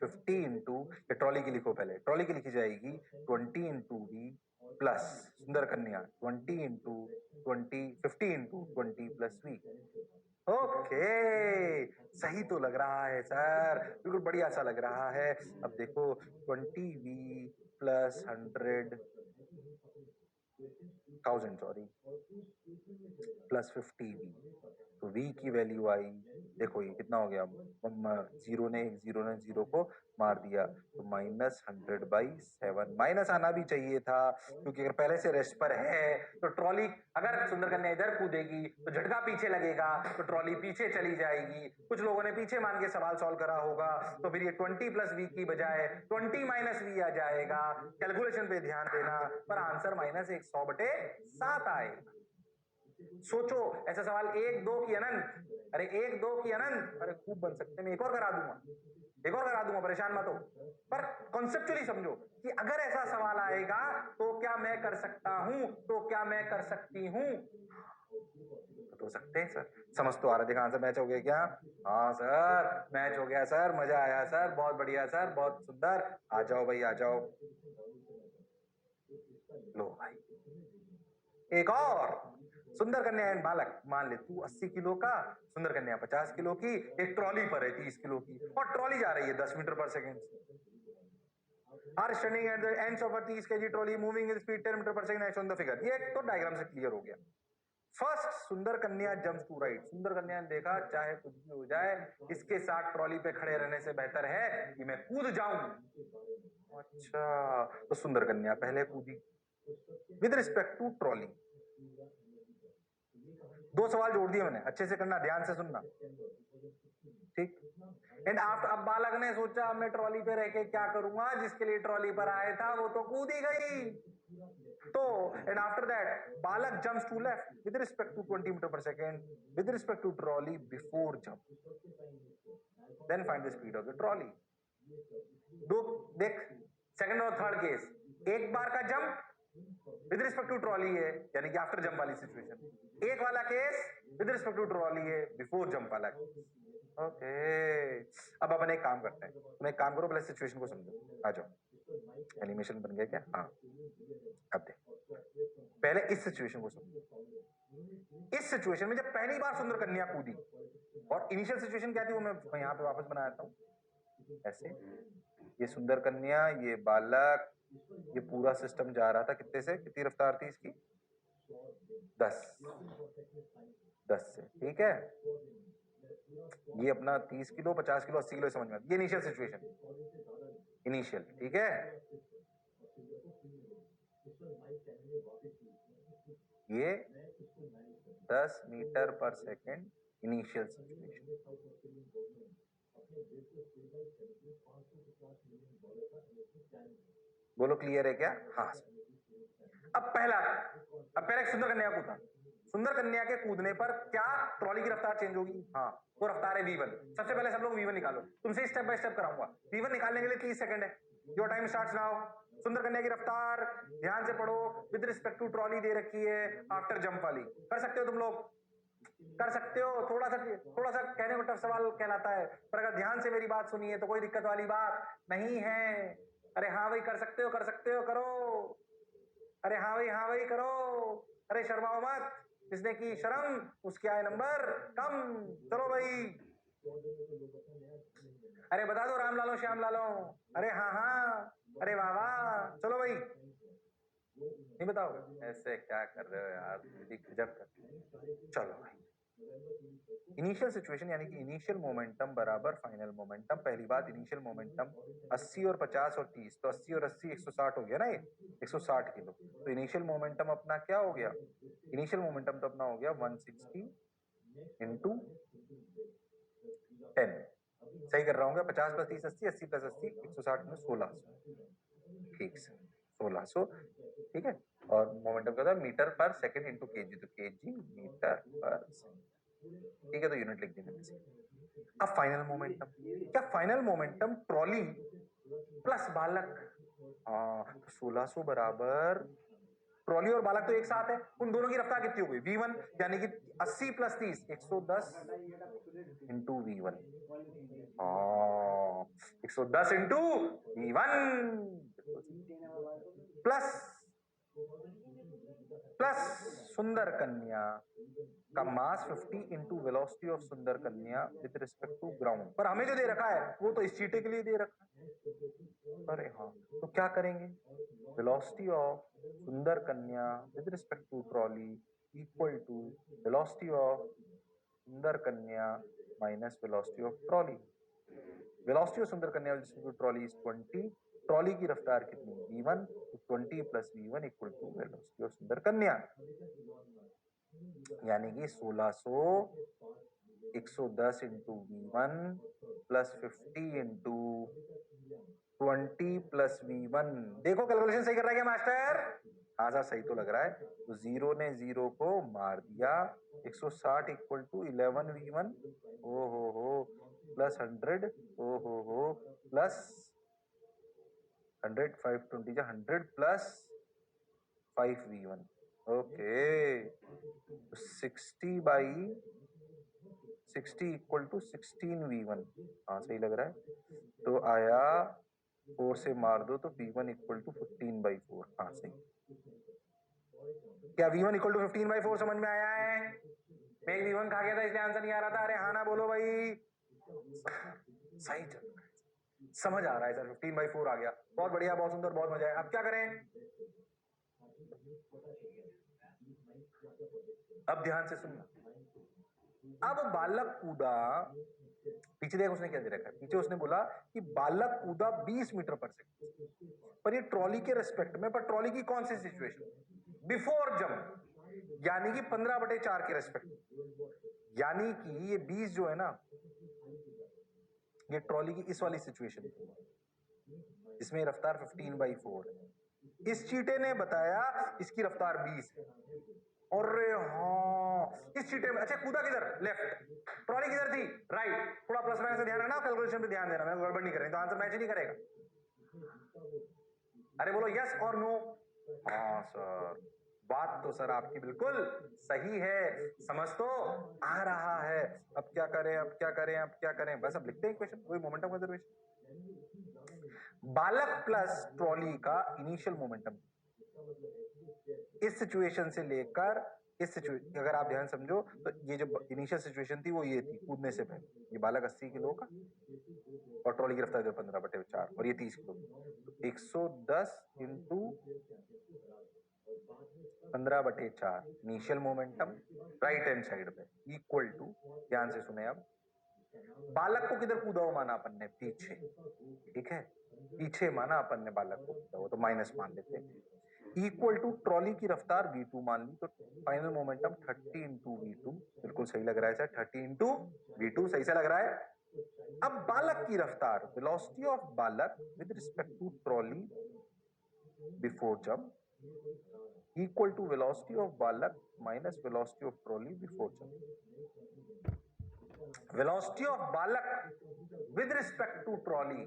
50 इंटू, ये ट्रॉली की लिखो पहले, ट्रॉली की लिखी जाएगी 20 इंटू v प्लस सुंदर कन्या 20 into 20, 50 into 20 plus v। Okay, सही तो लग रहा है सर, बिल्कुल बढ़िया सा लग रहा है। अब देखो 20v plus 100,000 sorry plus 50v, तो v की वैल्यू आई, देखो ये कितना हो गया? 0 ने 0 को मार दिया, तो -100/7। माइनस आना भी चाहिए था, क्योंकि अगर पहले से रेस्ट पर है तो ट्रॉली, अगर सुंदर कन्या इधर कूदेगी तो झटका पीछे लगेगा, तो ट्रॉली पीछे चली जाएगी। कुछ लोगों ने पीछे मान के सवाल सॉल्व करा होगा, तो फिर ये 20 प्लस v की बजाय 20 माइनस v आ जाएगा। कैलकुलेशन पे ध्यान देना, पर आंसर -100/7 आएगा। सोचो, ऐसा सवाल 1 2 की अनंत, अरे 1 2 की अनंत, अरे खूब बन सकते हैं, मैं एक और करा दूंगा, परेशान मत हो। पर कॉन्सेप्चुअली समझो कि अगर ऐसा सवाल आएगा तो क्या मैं कर सकता हूं, तो क्या मैं कर सकती हूं? तो सकते हैं सर। समझ तो आ रहा, देखा आंसर मैच हो गया क्या? हाँ सर, मैच हो गया सर, मजा आया सर, बहुत बढ़िया सर, बहुत सुंदर। आ जाओ भाई, आ जाओ। लो भाई, एक और। सुंदर कन्या एंड बालक, मान ले तू 80 किलो का, सुंदर कन्या 50 किलो की, एक ट्रॉली पर है 30 किलो की, और ट्रॉली जा रही है 10 मीटर पर सेकंड से। Are standing at the ends of a 30 kg trolley moving with speed 10 metre per second as on the figure. ये तो डायग्राम से क्लियर हो गया। फर्स्ट, सुंदर कन्या जंप्स टू राइट। सुंदर कन्या ने देखा चाहे कुछ भी हो जाए, इसके साथ ट्रॉली पे खड़े रहने से बेहतर है कि मैं कूद जाऊं। अच्छा, तो सुंदर कन्या पहले कूदी विद रिस्पेक्ट टू ट्रॉली। 2 सवाल जोड़ दिए मैंने, अच्छे से करना, ध्यान से सुनना, ठीक? एंड आफ्टर, अब बालक ने सोचा मैं ट्रॉली पे रह के क्या करूंगा, जिसके लिए ट्रॉली पर आया था वो तो कूद ही गई। तो एंड आफ्टर दैट बालक jumps to left with respect to 20 metre per second with respect to trolley before jump, then find the speed of the trolley. दो देख, सेकंड और थर्ड केस, एक बार का jump with respect to trolley है, यानी कि आफ्टर जंप वाली सिचुएशन। एक वाला case with respect to trolley है, बिफोर जंप वाला केस। ओके, अब अपन एक काम करते हैं, तुम एक काम करो, पहले सिचुएशन को समझो। आ जाओ, एनिमेशन बन गया क्या? हाँ, अब देख, पहले इस सिचुएशन को समझो। इस सिचुएशन में जब पहली बार सुंदर कन्या कूदी, और इनिशियल सिचुएशन क्या थी वो मैं यहाँ पे वापस बनाता हूँ। ऐसे, ये सुंदर कन्या, ये बालक, ये पूरा सिस्टम जा रहा था कितने से, कितनी रफ्तार थी इसकी? 10 से, ठीक है। ये अपना 30 किलो 50 किलो 80 किलो समझ में, ये इनिशियल सिचुएशन इनिशियल, ठीक है। ये 10 मीटर पर सेकेंड इनिशियल सिचुएशन। बोलो क्लियर है क्या? हाँ। अब पहला एक सुंदर कन्या कूदा। सुंदर कन्या के कूदने पर क्या ट्रॉली की रफ्तार चेंज होगी? हाँ, वो रफ्तार है v1। सबसे पहले सब लोग v1 निकालो, तुमसे स्टेप बाय स्टेप कराऊंगा। v1 निकालने के लिए 30 सेकंड है। Your time starts now. सुंदर कन्या की रफ्तार ध्यान से पढ़ो, विद रिस्पेक्ट टू ट्रॉली दे रखी है आफ्टर जंप वाली। कर सकते हो तुम लोग, कर सकते हो। थोड़ा सा कहने में टफ सवाल कहलाता है, पर अगर ध्यान से मेरी बात सुनिए तो कोई दिक्कत वाली बात नहीं है। अरे हाँ भाई, कर सकते हो, करो। अरे हाँ भाई करो। अरे शर्माओ मत, जिसने की शर्म उसके आए नंबर कम। चलो भाई, अरे बता दो राम लालो श्याम लालो। अरे हाँ, अरे वाह, चलो भाई। नहीं बताओ ऐसे क्या कर रहे हो यार, गजब कर। चलो भाई, इनिशियल सिचुएशन यानी कि इनिशियल मोमेंटम बराबर फाइनल मोमेंटम। पहली बात, इनिशियल मोमेंटम 80 और 50 और 30, तो 80 और 80 160 हो गया ना, ये 160 किलो। तो इनिशियल मोमेंटम अपना क्या हो गया? इनिशियल मोमेंटम तो अपना हो गया 160 इंटू 10। सही कर रहा हूँ? 50 प्लस 30 80, 80 प्लस 80 160 में 1600। ठीक से 1600, ठीक है। और मोमेंटम क्या था? Metre per second into KG, तो केजी मीटर पर सेकंड, ठीक है। तो यूनिट लिख देंगे। अब फाइनल मोमेंटम, क्या फाइनल मोमेंटम ट्रॉली प्लस बालक, हाँ, 1600 बराबर ट्रॉली और बालक तो एक साथ है, उन दोनों की रफ्तार कितनी हो गई? v1, यानी कि 80 प्लस 30 110 इंटू v1। हाँ, 110 इंटू v1 प्लस सुंदर कन्या का मास 50 इंटू वेलोसिटी ऑफ सुंदर कन्या विद रिस्पेक्ट टू ग्राउंड। पर हमें जो दे रखा है वो तो इस चीटे के लिए दे रखा है। अरे हाँ, तो क्या करेंगे? वेलोसिटी ऑफ सुंदर कन्या with respect to trolley equal to velocity of सुंदर कन्या minus velocity of trolley. Velocity of सुंदर कन्या with respect to trolley is 20। Trolley की रफ्तार कितनी? v1, तो 20 plus v1 equal to velocity of सुंदर कन्या, यानी कि 1600 110 into v1 plus 50 into 20 plus v1। देखो कैलकुलेशन सही कर रहा है क्या मास्टर? हाँ सर, सही तो लग रहा है। तो जीरो ने जीरो को मार दिया, 160 इक्वल टू 11 v1 ओ हो प्लस 100 ओ हो plus 100 520 100 plus 5 v1। Okay, 60 by 60 equal to 16 v1। हाँ सही लग रहा है। तो आया 4 से मार दो तो v1 इक्वल टू 15/4। हाँ सही। क्या v1 इक्वल टू 15/4 समझ में आया है? मैं v1 खा गया था इसलिए आंसर नहीं आ रहा था। अरे हाँ ना बोलो भाई, सही चल रहा है, समझ आ रहा है सर। 15/4 आ गया, बहुत बढ़िया, बहुत सुंदर, बहुत मजा है। अब क्या करें? अब ध्यान से सुनना। अब बालक कूदा, पीछे देख उसने क्या दे रखा है। पीछे उसने बोला कि बालक कूदा 20 मीटर पर सेकंड, पर ये ट्रॉली के रेस्पेक्ट में, पर ट्रॉली की कौन सी सिचुएशन? बिफोर जंप, यानी कि 15/4 के रेस्पेक्ट। यानी कि ये 20 जो है ना, ये ट्रॉली की इस वाली सिचुएशन जिसमें रफ्तार 15/4 है। इस चीटे ने बताया इसकी रफ्तार 20 है। और हाँ, इस चीटे में, अच्छा कूदा किधर? लेफ्ट। ट्रॉली किधर थी? राइट। थोड़ा प्लस माइनस से ध्यान रखना, कैलकुलेशन पे ध्यान देना, मैं गड़बड़ नहीं करें तो आंसर मैच ही नहीं करेगा। अरे बोलो यस और नो। हाँ सर, बात तो सर आपकी बिल्कुल सही है, समझ तो आ रहा है। अब क्या करें, अब क्या करें, अब क्या करें? बस अब लिखते हैं इक्वेशन, वही मोमेंटम कंजर्वेशन। बालक प्लस ट्रॉली का इनिशियल मोमेंटम इस सिचुएशन से लेकर इस सिचुएशन, अगर आप ध्यान समझो तो ये जो इनिशियल सिचुएशन थी वो ये थी कूदने से पहले, ये बालक 80 किलो का और ट्रॉली की रफ्तार 15/4 और ये 30 किलो। तो 110 into 15/4 initial momentum right hand side पे इक्वल टू, ध्यान से सुने अब, बालक को किधर कूदा हुआ माना अपन ने, पीछे, ठीक है, पीछे माना अपन ने बालक को कूदा हुआ, तो माइनस मान लेते हैं, इक्वल टू ट्रॉली की रफ्तार v2 मान ली, तो फाइनल मोमेंटम 30 इंटू v2, बिल्कुल सही लग रहा है सर, 30 इंटू v2 सही से लग रहा है। अब बालक की रफ्तार, वेलोसिटी ऑफ बालक with respect to trolley before jump equal to velocity of बालक minus velocity of trolley before jump. Velocity of बालक with respect to trolley,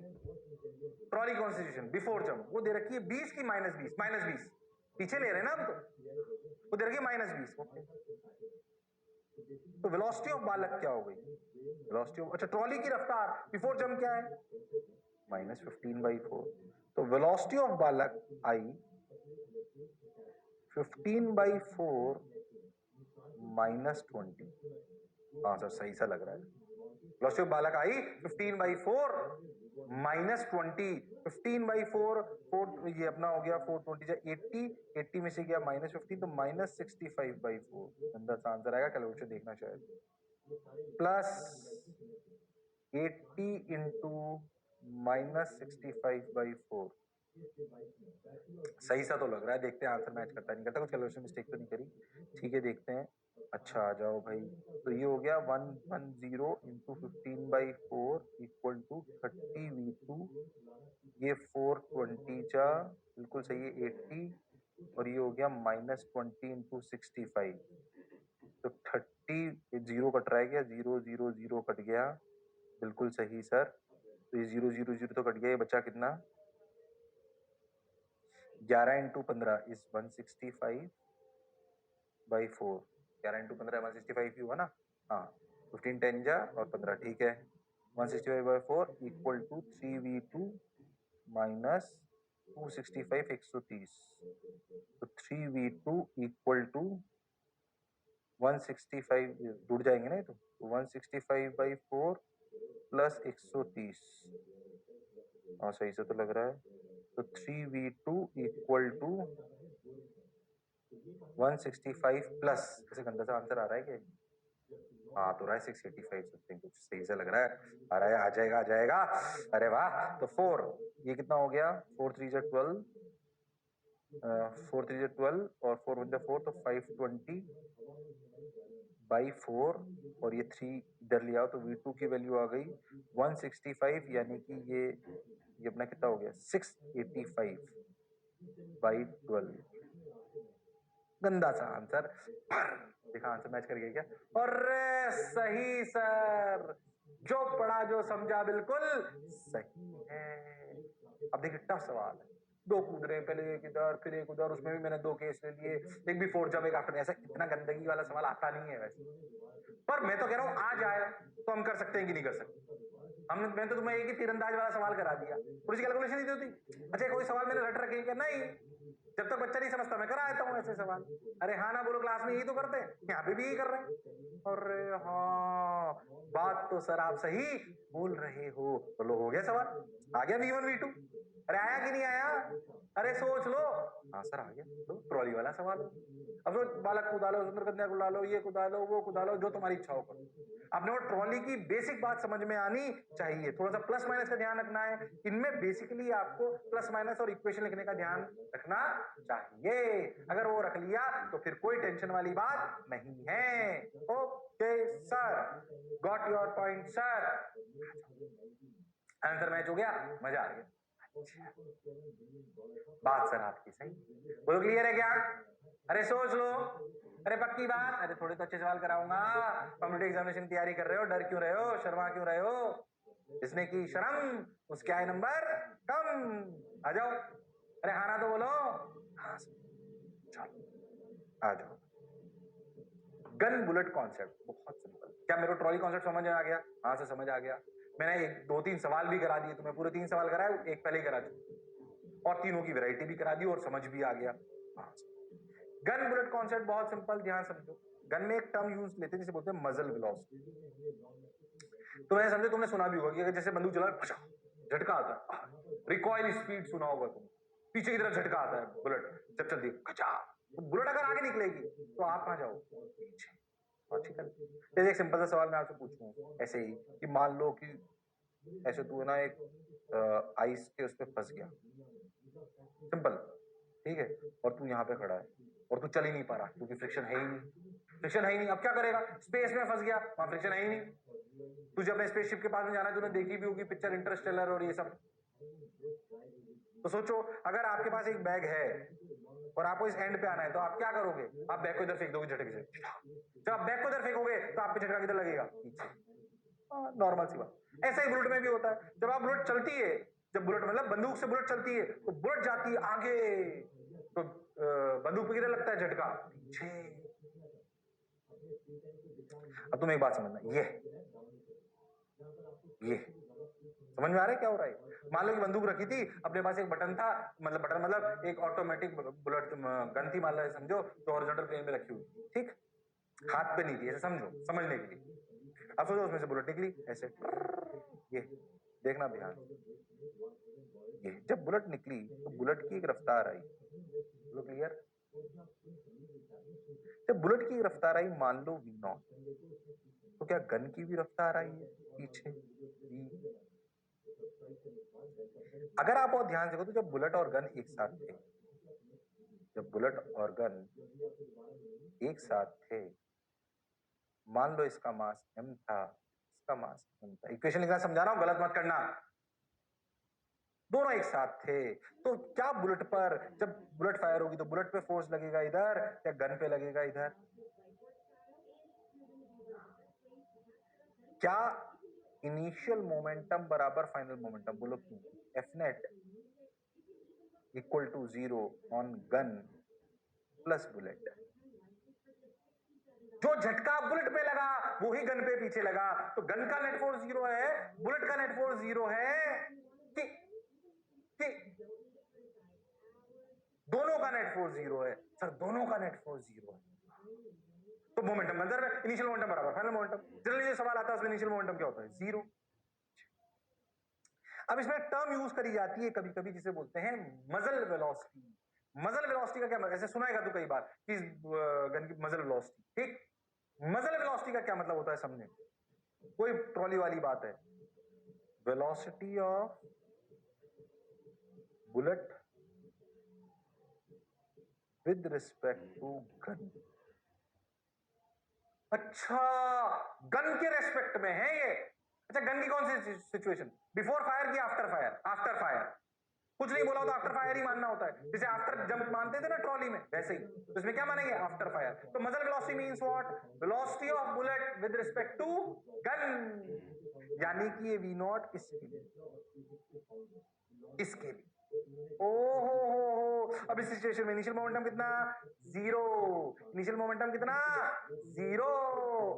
trolley constitution before jump वो दे रखी है 20 की -20, पीछे ले रहे हैं ना हम, तो वो दे रखी है -20, ओके। तो वेलोसिटी ऑफ बालक क्या हो गई, वेलोसिटी ऑफ, अच्छा ट्रॉली की रफ्तार बिफोर जंप क्या है, -15/4, तो वेलोसिटी ऑफ बालक आई 15/4 -20, हाँ सर सही सा लग रहा है, वेलोसिटी ऑफ बालक आई 15/4 -20, 15/4, 4 ये अपना हो गया 420 80, 80 में से गया -15, तो -65/4, गंदा सा आंसर आएगा, कैलकुलेशन देखना शायद, प्लस 80 इंटू -65/4, सही सा तो लग रहा है, देखते हैं आंसर मैच करता नहीं करता, कुछ कैलकुलेशन मिस्टेक तो नहीं करी, ठीक है देखते हैं। अच्छा आ जाओ भाई, तो ये हो गया 110 इंटू 15/4 इक्वल टू 30v2, ये 420 जा बिल्कुल सही है 80, और ये हो गया -20 इंटू 65, तो 30 जीरो कट रहा है क्या, 0 0 0 कट गया, बिल्कुल सही सर, तो ये 0 0 0 तो कट गया, ये बचा कितना, 11 इंटू 15 इज 165/4, 11 इंटू 15 165 ही हुआ ना, हाँ 15 10 जा और 15, ठीक है, 165/4 इक्वल टू 3v2 माइनस 265 130, तो 3v2 इक्वल टू 165, जुड़ जाएंगे ना, तो 165/4 प्लस 130, हाँ सही से तो लग रहा है, तो 3v2 इक्वल टू 165 प्लस, ऐसे गंदा सा आंसर आ रहा है क्या, हाँ तो रहा है 685 समथिंग, कुछ सही से लग रहा है, आ रहा है, आ जाएगा आ जाएगा, अरे वाह, तो 4 ये कितना हो गया, 4 3 जा 12, 4 3 जा 12 और 4 1 जा 4, तो 520/4, और ये 3 इधर ले आओ तो v2 की वैल्यू आ गई 165, यानी कि ये अपना कितना हो गया 685/12, गंदा सा आंसर, देखा आंसर मैच कर गया क्या, और सही सर, जो पढ़ा जो समझा बिल्कुल सही है। अब देखिए टफ सवाल है, दो कूद रहे हैं, पहले एक इधर फिर एक उधर, उसमें भी मैंने 2 केस ले लिए, एक बिफोर जब एक आफ्टर, ऐसा इतना गंदगी वाला सवाल आता नहीं है वैसे, पर मैं तो कह रहा हूं आ जाए तो हम कर सकते हैं कि नहीं कर सकते, मैं तो तुम्हें एक ही तीरंदाज वाला सवाल करा दिया, थोड़ी सी कैलकुलेशन नहीं होती, अच्छा कोई सवाल मैंने रट रखे क्या, नहीं, जब तक बच्चा नहीं समझता मैं करा देता हूँ ऐसे सवाल, अरे हाँ ना बोलो, क्लास में यही तो करते हैं, यहाँ पे भी यही कर रहे हैं, अरे हाँ बात तो सर आप सही बोल रहे हो, तो लो हो गया सवाल, आ गया v1 v2, अरे आया कि नहीं आया, अरे सोच लो, हाँ सर आ गया, तो ट्रॉली वाला सवाल, अब सोच बालक कूदा लो, सुंदर कन्या कूदा लो, ये कूदा लो वो कूदा लो, जो तुम्हारी इच्छा हो करो, आपने वो ट्रॉली की बेसिक बात समझ में आनी चाहिए, थोड़ा सा प्लस माइनस का ध्यान रखना है, इनमें बेसिकली आपको प्लस माइनस और इक्वेशन लिखने का ध्यान रखना चाहिए, अगर वो रख लिया तो फिर कोई टेंशन वाली बात नहीं है। Okay sir, got your point sir, answer match हो गया, मजा आ गया, बात सर आपकी सही, बोलो क्लियर है क्या, अरे सोच लो, अरे पक्की बात, अरे थोड़े तो अच्छे सवाल कराऊंगा, कॉम्पिटिटिव एग्जामिनेशन की तैयारी कर रहे हो, डर क्यों रहे हो, शर्मा क्यों रहे हो, जिसने की शर्म उसके आए नंबर कम, आ जाओ, अरे हाँ ना तो बोलो, हाँ चलो आ जाओ। गन बुलेट कॉन्सेप्ट बहुत सिंपल, क्या मेरे को ट्रॉली कॉन्सेप्ट समझ में आ गया, हाँ से समझ आ गया, मैंने 2-3 सवाल भी करा दिए तुम्हें, पूरे 3 सवाल कराए, एक पहले ही करा दी, और तीनों की वैरायटी भी करा दी और समझ भी आ गया, हाँ। गन बुलेट कॉन्सेप्ट बहुत सिंपल, ध्यान समझो, गन में एक टर्म यूज लेते हैं जिसे बोलते हैं मजल वेलोसिटी, तो मैं समझो तुमने सुना भी होगा कि अगर जैसे बंदूक चला झटका आता है, रिकॉइल स्पीड सुना होगा तुम, पीछे की तरफ झटका आता है बुलेट जब चलती है, तो बुलेट अगर आगे निकलेगी तो आप कहां जाओगे? पीछे। लॉजिकल। जैसे एक सिंपल सा सवाल मैं आपसे पूछूं ऐसे ही कि मान लो कि ऐसे तू है ना एक आइस के उस पे फंस गया, सिंपल, ठीक है, और तू यहाँ पे खड़ा है और तू चल ही नहीं पा रहा क्योंकि फ्रिक्शन है ही नहीं, फ्रिक्शन है ही नहीं। अब क्या करेगा? स्पेस में फंस गया, वहां फ्रिक्शन है ही नहीं। तुझे अपने स्पेसशिप के पास में जाना है, तूने देखी भी होगी पिक्चर इंटरस्टेलर और ये सब। तो सोचो अगर आपके पास एक बैग है और आपको इस एंड पे आना है तो आप क्या करोगे? आप बैग को इधर फेंक दोगे झटके से। जब आप बैग को इधर फेंकोगे तो आप पे झटका किधर लगेगा? पीछे। नॉर्मल सी बात। ऐसा ही बुलेट में भी होता है। जब आप बुलेट चलती है, जब बुलेट मतलब बंदूक से बुलेट चलती है तो बुलेट जाती है आगे, तो बंदूक पे किधर लगता है झटका? पीछे। अब तुम एक बात समझना, ये समझ में आ रहा है क्या हो रहा है? मान लो कि बंदूक रखी थी, अपने पास एक बटन था, मतलब बटन मतलब एक ऑटोमेटिक बुलेट गन थी, मान लो समझो, तो हॉरिजॉन्टल प्लेन पे रखी हुई, ठीक, हाथ पे नहीं थी, ऐसे समझो समझने के लिए। अब सोचो उसमें से बुलेट निकली ऐसे, ये देखना ध्यान, ये जब बुलेट निकली तो बुलेट की एक रफ्तार आई, लो क्लियर? जब बुलेट की रफ्तार आई मान लो v0, तो क्या गन की भी रफ्तार आई है पीछे v? अगर आप और ध्यान से देखो तो जब बुलेट और गन एक साथ थे, जब बुलेट और गन एक साथ थे, मान लो इसका मास m था, इसका मास m था, इक्वेशन लिखना समझा रहा हूं, गलत मत करना, दोनों एक साथ थे, तो क्या बुलेट पर जब बुलेट फायर होगी तो बुलेट पे फोर्स लगेगा इधर या गन पे लगेगा इधर? क्या इनिशियल मोमेंटम बराबर फाइनल मोमेंटम? बोलो क्यों? F net equal to 0 on gun plus bullet. जो झटका बुलेट पे लगा वो ही गन पे पीछे लगा, तो गन का नेट फोर्स 0 है, बुलेट का नेट फोर्स 0 है कि दोनों का नेट फोर्स 0 है? सर दोनों का नेट फोर्स 0 है, तो मोमेंटम कंजर्व है, इनिशियल मोमेंटम बराबर फाइनल मोमेंटम। जनरली जो सवाल आता है उसमें इनिशियल मोमेंटम क्या होता है? 0। अब इसमें टर्म यूज करी जाती है कभी कभी जिसे बोलते हैं मजल वेलोसिटी। मजल वेलोसिटी का क्या मतलब? ऐसे सुनाएगा तू कई बार कि गन की मजल वेलोसिटी, ठीक, मजल वेलोसिटी का क्या मतलब होता है समझे, कोई ट्रॉली वाली बात है, velocity of bullet with respect to gun. अच्छा, गन के रेस्पेक्ट में है ये। अच्छा, गन की कौन सी सिचुएशन? बिफोर फायर की आफ्टर फायर? After fire. कुछ नहीं बोला हो तो आफ्टर फायर ही मानना होता है, जैसे आफ्टर जंप मानते थे ना ट्रॉली में, वैसे ही तो इसमें क्या मानेंगे? After fire. तो मजल velocity means what? Velocity of bullet with respect to gun, यानी कि ये v0 इसके लिए, इसके लिए। ओहो, अब इस सिचुएशन में इनिशियल मोमेंटम कितना? 0। इनिशियल मोमेंटम कितना? 0।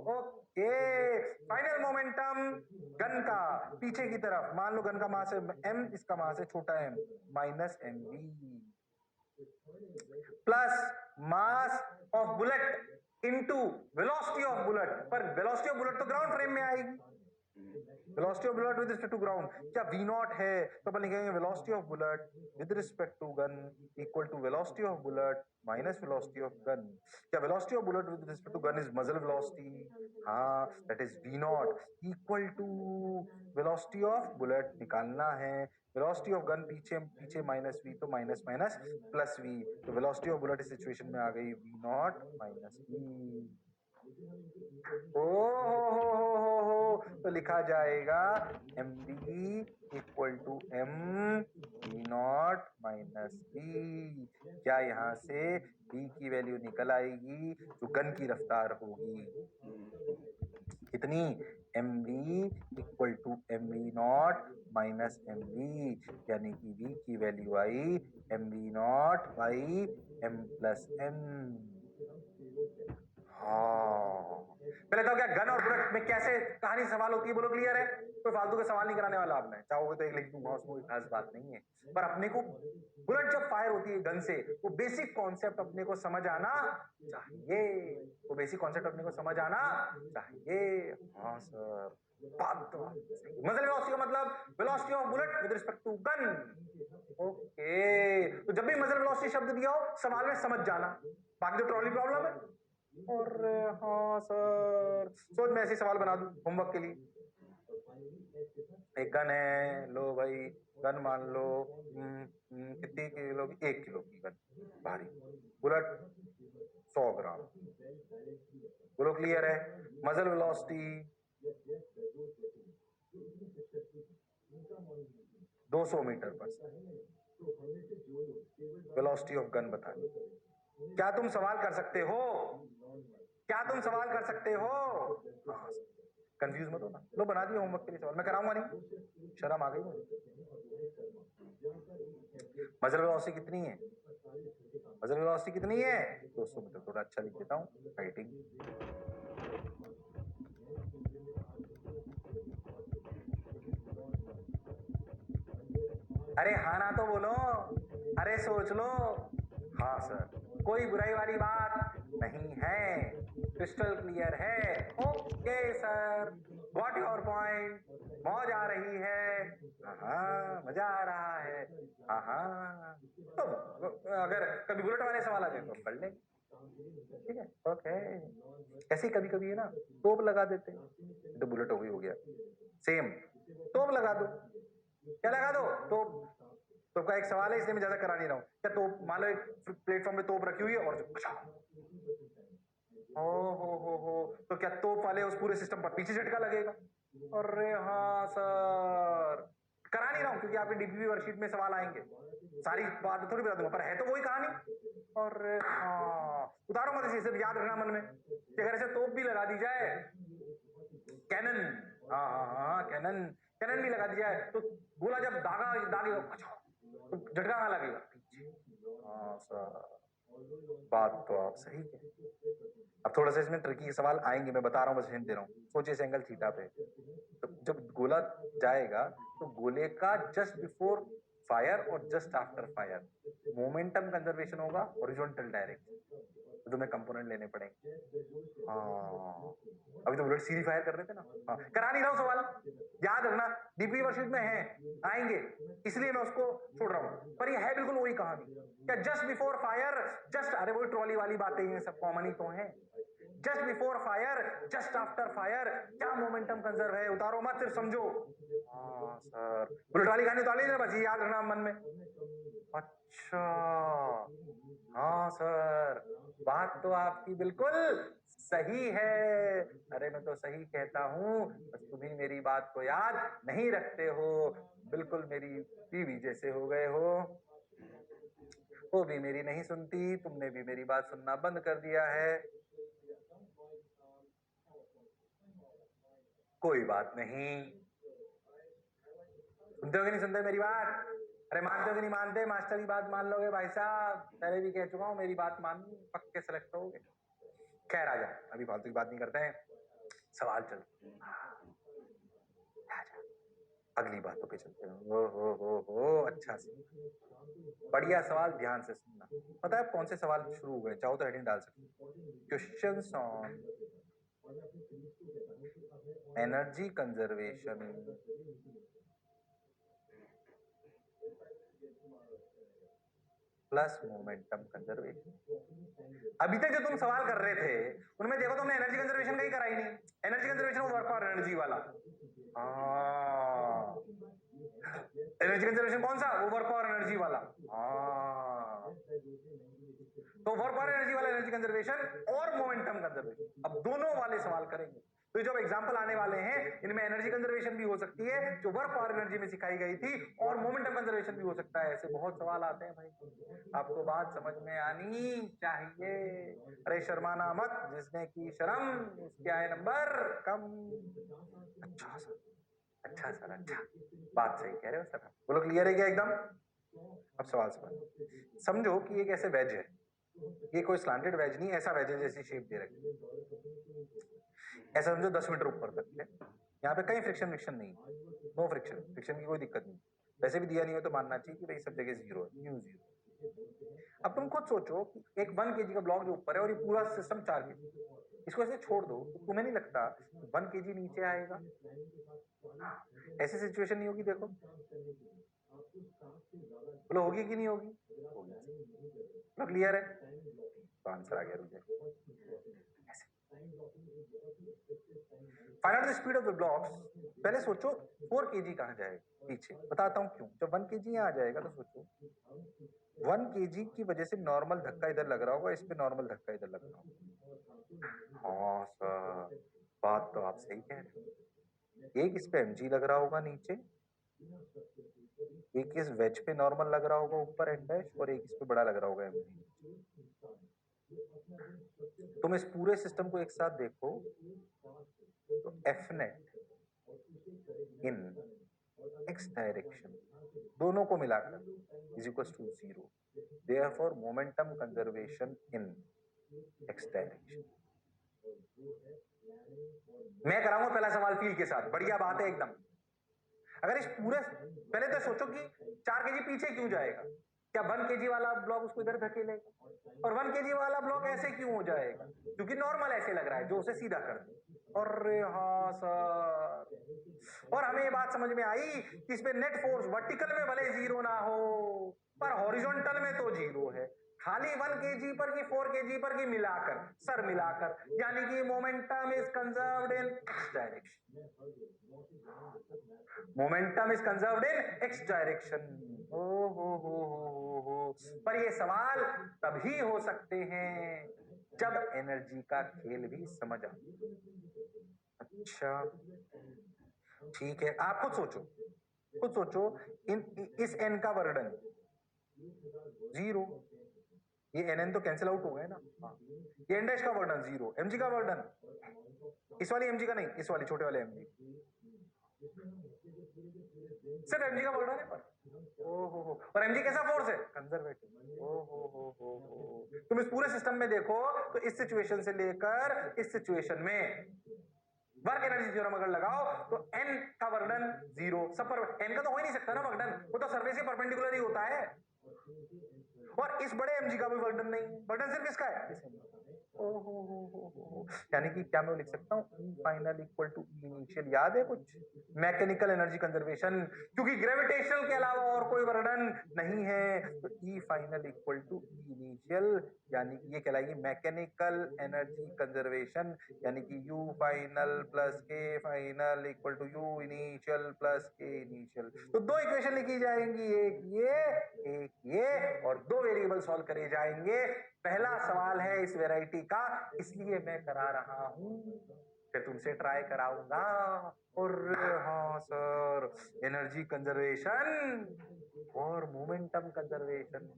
ओके, फाइनल मोमेंटम गन का पीछे की तरफ, मान लो गन का मास है m, इसका मास है छोटा m, minus mv plus mass of bullet into velocity of bullet, पर वेलोसिटी ऑफ बुलेट तो ग्राउंड फ्रेम में आएगी, velocity of bullet with respect to ground क्या v0 है, तो अपन लिखेंगे velocity of bullet with respect to gun equal to velocity of bullet minus velocity of gun. क्या velocity of bullet with respect to gun is muzzle velocity? हाँ, that is v0 equal to velocity of bullet निकालना है, velocity of gun पीछे पीछे minus v, तो minus minus plus v, तो velocity of bullet इस situation में आ गई v0 माइनस v। हो, तो लिखा जाएगा mv equal to m v0 minus v। क्या यहाँ से v की वैल्यू निकल आएगी जो गन की रफ्तार होगी? कितनी? mv equal to mv0 minus mv, यानी कि v की वैल्यू आई mv0 by m plus m। हाँ, पहले तो क्या गन और बुलेट में कैसे कहानी सवाल होती है, बोलो क्लियर है? कोई फालतू के सवाल नहीं कराने वाला आपने, चाहोगे तो एक लिख दूंगा, उसमें कोई खास बात नहीं है, पर अपने को बुलेट जब फायर होती है गन से, वो बेसिक कॉन्सेप्ट अपने को समझ आना चाहिए, वो बेसिक कॉन्सेप्ट अपने को समझ आना चाहिए। हाँ सर, बात तो सही। मजल वेलोसिटी का मतलब velocity of bullet with respect to gun. Okay, तो जब भी मजल वेलोसिटी शब्द दिया हो सवाल में समझ जाना, बाकी तो ट्रॉली प्रॉब्लम है। और हाँ सर, सोच मैं ऐसे सवाल बना दूं होमवर्क के लिए। एक गन है, लो भाई गन मान लो कितनी किलो की, 1 किलो की गन भारी, बुलेट 100 ग्राम, बोलो क्लियर है। मजल वेलोसिटी 200 मीटर पर वेलोसिटी ऑफ गन बतानी। क्या तुम सवाल कर सकते हो? क्या तुम सवाल कर सकते हो? कंफ्यूज मत हो ना। लो बना दिया होमवर्क के लिए सवाल, मैं कराऊंगा नहीं, शर्म आ गई मुझे। मजल वेलोसिटी कितनी है? मजल वेलोसिटी कितनी है? 200 मीटर। थोड़ा अच्छा लिख देता हूँ, राइटिंग। अरे हाँ ना तो बोलो, अरे सोच लो। हाँ सर, कोई बुराई वाली बात नहीं है, क्रिस्टल क्लियर है। Okay sir, got your point. मौज आ रही है, हाँ मजा आ रहा है। हाँ तो अगर कभी बुलेट वाले सवाल आ जाए तो पढ़ लेंगे, ठीक है। ओके, ऐसे ही कभी कभी है ना तोप लगा देते हैं, तो बुलेट हो गया सेम। तोप लगा दो, क्या लगा दो? तोप। तो का एक सवाल है, इसलिए मैं ज्यादा करा नहीं रहा हूँ। क्या तोप, मान लो एक प्लेटफॉर्म पे तोप रखी हुई है और हो, तो क्या तोप वाले उस पूरे सिस्टम पर पीछे झटका लगेगा? अरे हाँ सर, करा नहीं रहा हूँ क्योंकि आपके डीपीपी वर्कशीट में सवाल आएंगे, सारी बात थोड़ी बता दूंगा, पर है तो वही कहानी। अरे हाँ, उतारो मत इसे, सिर्फ याद रखना मन में कि अगर ऐसे तोप भी लगा दी जाए, कैनन, हाँ हाँ हाँ कैनन, कैनन भी लगा दी जाए तो गोला जब दागेगा तो झटका कहाँ लगेगा? पीछे। हाँ सर, बात तो आप सही कह। अब थोड़ा सा इसमें ट्रिकी सवाल आएंगे, मैं बता रहा हूँ, बस हिंट दे रहा हूँ। सोचिए इस एंगल थीटा पे, तो जब गोला जाएगा तो गोले का जस्ट बिफोर फायर और just after fire momentum conservation होगा हॉरिजॉन्टल डायरेक्शन, तो तुम्हें कंपोनेंट लेने पड़ेंगे। हाँ, अभी तो बुलेट सीधी फायर कर रहे थे ना। हाँ, करा नहीं रहा हूँ सवाल, याद रखना, डीपी वर्कशीट में है, आएंगे, इसलिए मैं उसको छोड़ रहा हूँ, पर ये है बिल्कुल वही कहानी। क्या जस्ट बिफोर फायर, जस्ट, अरे वही ट्रॉली वाली बातें हैं, सब कॉमन ही तो है। Just before fire, just after fire, क्या मोमेंटम कंजर्व है? उतारो मत, सिर्फ समझो। हाँ सर, बुलेट वाली कहानी उतार लीजिए, बस ये याद रखना मन में। अच्छा, हाँ सर, बात तो आपकी बिल्कुल सही है। अरे मैं तो सही कहता हूँ, बस तुम ही मेरी बात को याद नहीं रखते हो, बिल्कुल मेरी बीवी जैसे हो गए हो। वो भी मेरी नहीं सुनती, तुमने भी मेरी बात सुनना बंद कर दिया है। कोई बात नहीं, सुनते हो कि नहीं सुनते मेरी बात? अरे मानते हो कि नहीं मानते? मास्टर की बात मान लोगे भाई साहब, पहले भी कह चुका हूँ, मेरी बात मान पक्के सेलेक्ट होगे। खैर आजा, अभी फालतू की बात नहीं करते हैं, सवाल चल आजा, अगली बातों पे चलते हैं। हो अच्छा से बढ़िया सवाल, ध्यान से सुनना। पता है कौन से सवाल शुरू हो गए? चाहो तो हेडिंग डाल सकते, questions on energy conservation plus momentum conservation. अभी तक जो तुम सवाल कर रहे थे उनमें देखो तुमने एनर्जी कंजर्वेशन का ही करा ही नहीं। एनर्जी कंजर्वेशन वर्क और एनर्जी वाला, एनर्जी कंजर्वेशन कौन सा? वो वर्क और एनर्जी वाला। तो वर्क और एनर्जी वाला एनर्जी कंजर्वेशन और मोमेंटम कंजर्वेशन, अब दोनों वाले सवाल करेंगे। तो जो एग्जांपल आने वाले हैं इनमें एनर्जी कंजर्वेशन भी हो सकती है जो वर्क और एनर्जी में सिखाई गई थी, और मोमेंटम कंजर्वेशन भी हो सकता है। ऐसे बहुत सवाल आते हैं भाई, आपको बात समझ में आनी चाहिए। अरे शर्माना मत, जिसने की शर्म उसके आए नंबर कम। अच्छा सर, अच्छा सर, अच्छा, बात सही कह रहे हो सर। बोलो क्लियर है क्या एकदम? अब सवाल समझो कि एक ऐसे वेज है, ये कोई स्लांटेड वेज नहीं, ऐसा वेज है जैसी शेप दे रखी है, ऐसा समझो 10 मीटर ऊपर तक है। यहाँ पे कहीं फ्रिक्शन नहीं, नो फ्रिक्शन, फ्रिक्शन की कोई दिक्कत नहीं। वैसे भी दिया नहीं हो तो मानना चाहिए कि भाई सब जगह जीरो है, न्यू जीरो। अब तुम खुद सोचो कि एक 1 kg का ब्लॉक जो ऊपर है और ये पूरा सिस्टम 4 kg, इसको ऐसे छोड़ दो तो तुम्हें नहीं लगता 1 kg नीचे आएगा? ऐसी सिचुएशन नहीं होगी? देखो बोलो होगी कि नहीं होगी? होगी। क्लियर है? तो आंसर आ गया रुक जाए। Find out the speed of the blocks. पहले सोचो 4 kg कहाँ जाएगा पीछे, बताता हूँ क्यों। जब 1 kg यहाँ आ जाएगा तो सोचो 1 kg की वजह से नॉर्मल धक्का इधर लग रहा होगा, इस पे नॉर्मल धक्का इधर लग रहा होगा। हाँ सर, बात तो आप सही कह रहे हो। एक इस पे mg लग रहा होगा नीचे, एक इस वेज पे नॉर्मल लग रहा होगा ऊपर एन डैश, और एक इस पे बड़ा लग रहा होगा mg। तुम इस पूरे सिस्टम को एक साथ देखो तो F net in x direction दोनों को मिलाकर is equal to 0। Therefore momentum conservation in x direction. मैं कराऊंगा पहला सवाल फील के साथ, बढ़िया बात है एकदम। अगर इस पूरे, पहले तो सोचो कि 4 kg पीछे क्यों जाएगा, क्या 1 kg वाला ब्लॉक उसको इधर धकेलेगा, और 1 kg वाला ब्लॉक ऐसे क्यों हो जाएगा, क्योंकि नॉर्मल ऐसे लग रहा है जो उसे सीधा कर दे। अरे हाँ सर, और हमें ये बात समझ में आई कि इस पे नेट फोर्स वर्टिकल में भले 0 ना हो पर हॉरिजॉन्टल में तो 0 है, खाली 1 kg पर की 4 kg पर की मिलाकर, सर मिलाकर, यानी कि momentum is conserved in x direction. Momentum is conserved in x direction. ओ हो। पर ये सवाल तभी हो सकते हैं जब एनर्जी का खेल भी समझ आ। अच्छा ठीक है, आप खुद सोचो इस एन का वर्णन 0, ये एन तो कैंसिल आउट हो गए ना। हाँ, ये एन डैश का वर्णन 0, एमजी का वर्णन, इस वाली एमजी का नहीं, इस वाली छोटे वाले एमजी, सिर्फ एमजी का वर्णन है पर। ओहो, और एमजी कैसा फोर्स है, कंजर्वेटिव। ओहो, तुम इस पूरे सिस्टम में देखो तो इस सिचुएशन से लेकर इस सिचुएशन में वर्क एनर्जी थ्योरम अगर लगाओ तो एन का वर्णन 0, सब पर एन का तो हो ही नहीं सकता ना वर्णन, वो तो सरफेस के परपेंडिकुलर ही होता है, और इस बड़े एमजी का भी वर्णन नहीं, वर्णन सिर्फ किसका है। ओहो, यानी कि क्या मैं लिख सकता हूँ E final equal to E initial, याद है कुछ मैकेनिकल एनर्जी कंजर्वेशन, क्योंकि ग्रेविटेशनल के अलावा और कोई वर्णन नहीं है, तो E final equal to E initial, यानी कि ये कहलाएगी मैकेनिकल एनर्जी कंजर्वेशन, यानी कि U final plus K final equal to U initial plus K initial. तो दो इक्वेशन लिखी जाएंगी, एक ये, और दो वेरिएबल सॉल्व करे जाएंगे। पहला सवाल है इस वैरायटी का, इसलिए मैं करा रहा हूं, फिर तुमसे ट्राई कराऊंगा। और हाँ सर, एनर्जी कंजर्वेशन और मोमेंटम कंजर्वेशन,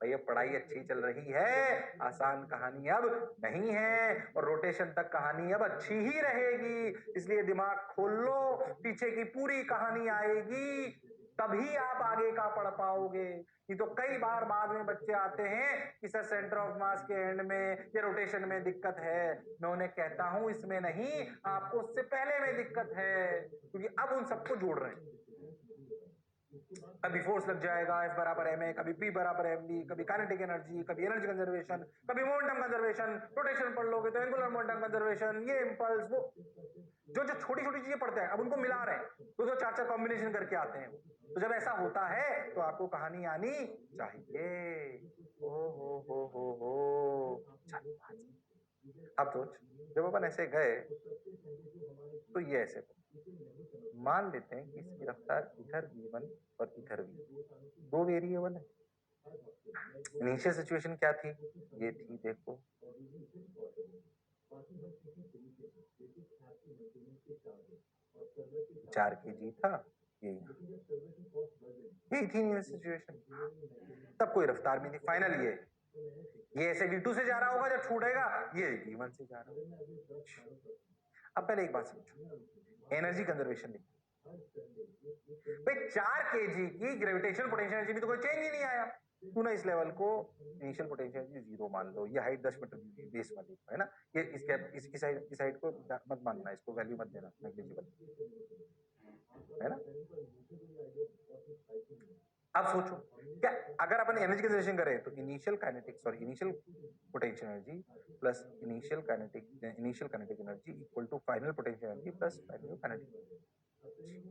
भैया पढ़ाई अच्छी चल रही है, आसान कहानी अब नहीं है, और रोटेशन तक कहानी अब अच्छी ही रहेगी, इसलिए दिमाग खोल लो, पीछे की पूरी कहानी आएगी तभी आप आगे का पढ़ पाओगे। ये तो कई बार बाद में बच्चे आते हैं कि सर सेंटर ऑफ मास के एंड में या रोटेशन में दिक्कत है, मैं उन्हें कहता हूं इसमें नहीं, आपको उससे पहले में दिक्कत है, क्योंकि अब उन सबको जोड़ रहे हैं। कभी फोर्स लग जाएगा F बराबर ma, कभी P बराबर mv, कभी काइनेटिक एनर्जी, कभी एनर्जी कंजर्वेशन, कभी मोमेंटम कंजर्वेशन, रोटेशन पढ़ लोगे तो एंगुलर मोमेंटम कंजर्वेशन, ये इंपल्स, वो जो छोटी छोटी चीजें पढ़ते हैं अब उनको मिला रहे हैं, दो चार कॉम्बिनेशन करके आते हैं। तो जब ऐसा होता है तो आपको कहानी आनी चाहिए। हो। अब सोच, जब अपन ऐसे गए तो ये ऐसे मान लेते हैं कि इसकी रफ्तार इधर v1 और इधर v, दो वेरिएबल है। इनिशियल सिचुएशन क्या थी, ये थी, देखो 4 kg था, यही थी इनिशियल सिचुएशन, तब कोई रफ्तार नहीं थी। फाइनल ये ऐसे v2 से जा रहा होगा, जब छूटेगा ये v1 से जा रहा होगा। अब पहले एक बात समझो, एनर्जी कंजर्वेशन देखो भाई, 4 kg की ग्रेविटेशनल पोटेंशियल एनर्जी में तो कोई चेंज ही नहीं आया, तू ना इस लेवल को इनिशियल पोटेंशियल एनर्जी 0 मान लो, ये हाइट 10 मीटर बेस वाली है ना, ये इसकी साइड को मत मानना, इसको वैल्यू मत देना, नेग्लिजिबल है ना। अब सोचो क्या अगर अपन एनर्जी कंजर्वेशन करें तो initial potential energy plus initial kinetic energy equal to final potential energy plus final kinetic.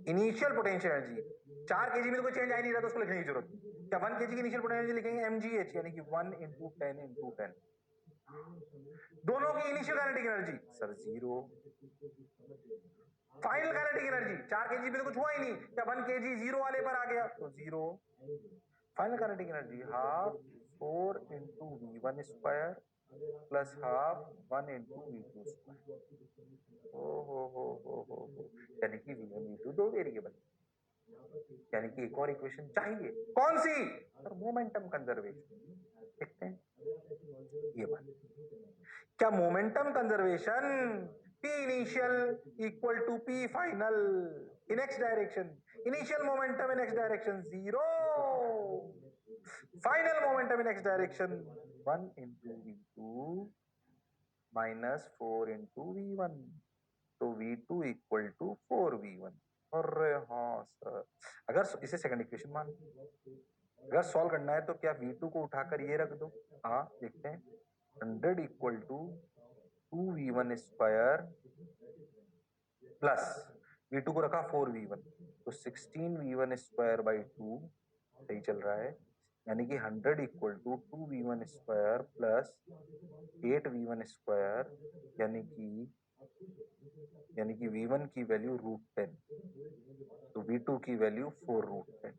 Initial potential energy 4 kg में तो कोई चेंज आ नहीं रहा, तो उसको लिखने की जरूरत नहीं, क्या 1 kg की इनिशियल पोटेंशियल एनर्जी लिखेंगे mgh, यानी कि 1 × 10 × 10 दोनों की initial kinetic energy sir 0, final kinetic energy 4 kg में तो कुछ हुआ ही नहीं, क्या 1 kg 0 वाले पर आ गया तो 0, final kinetic energy half 4 into v1 square plus half 1 into v2 square. हो यानी कि v1 v2 दो वेरिएबल, यानी कि एक और इक्वेशन चाहिए, कौन सी सर मोमेंटम कंजर्वेशन। देखते हैं ये बात, क्या momentum conservation P initial equal to P final in x direction, initial momentum in x direction 0, final momentum in x direction 1 into v2 minus 4 into v1, तो v2 equal to 4v1। अरे हाँ sir, अगर इसे second equation मान, अगर solve करना है तो क्या v2 को उठाकर ये रख दो, हाँ देखते हैं 100 equal to 2v1 square plus v2 को रखा 4v1, तो 16v1 स्क्वायर बाई 2 सही चल रहा है, यानी कि 100 equal to 2v1 square plus 8v1 square, यानी कि v1 की वैल्यू √10, तो v2 की वैल्यू 4√10।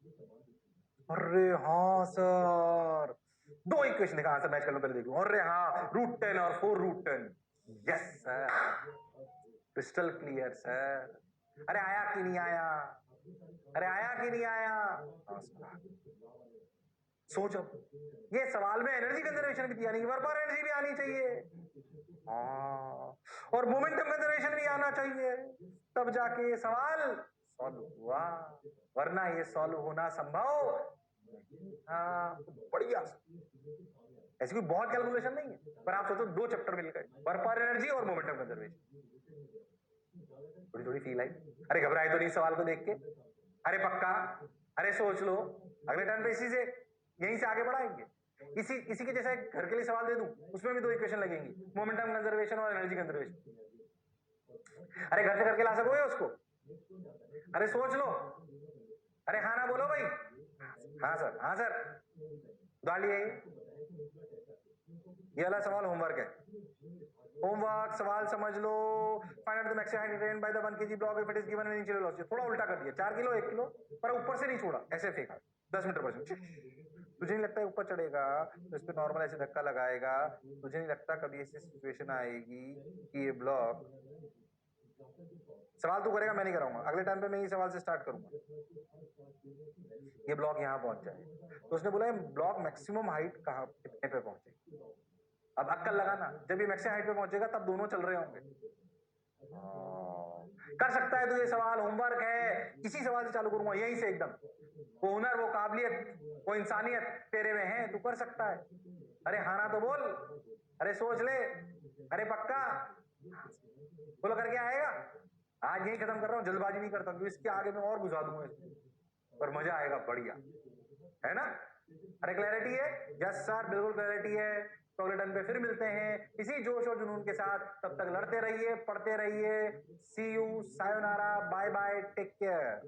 अरे हाँ सर, दो इक्वेशन देखा, आंसर मैच कर लो, पहले देख लो। अरे हाँ, √10 और 4√10, yes sir, crystal clear sir. अरे आया कि नहीं आया, अरे आया कि नहीं आया, सोचो ये सवाल में एनर्जी कंजर्वेशन भी थी, यानी कि वर्क और एनर्जी भी आनी चाहिए, हाँ, और मोमेंटम कंजर्वेशन भी आना चाहिए, तब जाके ये सवाल सॉल्व हुआ, वरना ये सॉल्व होना संभव नहीं। हाँ बढ़िया, ऐसी कोई बहुत कैलकुलेशन नहीं है, पर आप सोचो 2 चैप्टर मिल गए, वर्क पर एनर्जी और मोमेंटम कंजर्वेशन, थोड़ी थोड़ी फील आई। अरे घबराए तो नहीं सवाल को देख के, अरे पक्का, अरे सोच लो, अगले टाइम पे इसी से यहीं से आगे बढ़ाएंगे। इसी के जैसा एक घर के लिए सवाल दे दूं, उसमें भी 2 इक्वेशन लगेंगी, मोमेंटम कंजर्वेशन और एनर्जी कंजर्वेशन। अरे घर से करके ला सकोगे उसको, अरे सोच लो, अरे हाँ ना बोलो भाई, हाँ सर, हाँ सर, डालिए, ये वाला सवाल होमवर्क है, होमवर्क सवाल समझ लो। Find out the maximum height attained by the 1 kg block if it is given in initial velocity, थोड़ा उल्टा कर दिया, 4 किलो 1 किलो, पर ऊपर से नहीं छोड़ा, ऐसे फेंका 10 मीटर पर सेकंड। तुझे नहीं लगता है ऊपर चढ़ेगा तो इस पे नॉर्मल ऐसे धक्का लगाएगा, तुझे नहीं लगता कभी ऐसी सिचुएशन आएगी कि ये ब्लॉक, सवाल तू करेगा मैं नहीं कराऊंगा, अगले टाइम पे मैं ये सवाल से स्टार्ट करूंगा, ये ब्लॉक यहाँ पहुंच जाए, तो उसने बोला ब्लॉक मैक्सिमम हाइट कहाँ कितने पे पहुंचे, अब अक्कल लगाना, जब ये मैक्सिमम हाइट पे पहुंचेगा तब दोनों चल रहे होंगे। कर सकता है तो ये सवाल होमवर्क है, इसी सवाल से चालू करूंगा यहीं से एकदम, वो हुनर, वो काबिलियत, वो इंसानियत तेरे में है, तू कर सकता है। अरे हाँ ना तो बोल, अरे सोच ले, अरे पक्का बोलो, करके आएगा। आज यही खत्म कर रहा हूँ, जल्दबाजी नहीं करता क्योंकि इसके आगे मैं और बुझा दूंगा इसको, पर मजा आएगा बढ़िया, है ना। अरे क्लैरिटी है, यस सर बिल्कुल क्लैरिटी है। तो अगले टर्न पे फिर मिलते हैं इसी जोश और जुनून के साथ, तब तक लड़ते रहिए, पढ़ते रहिए, see you, sayonara, bye bye, take care.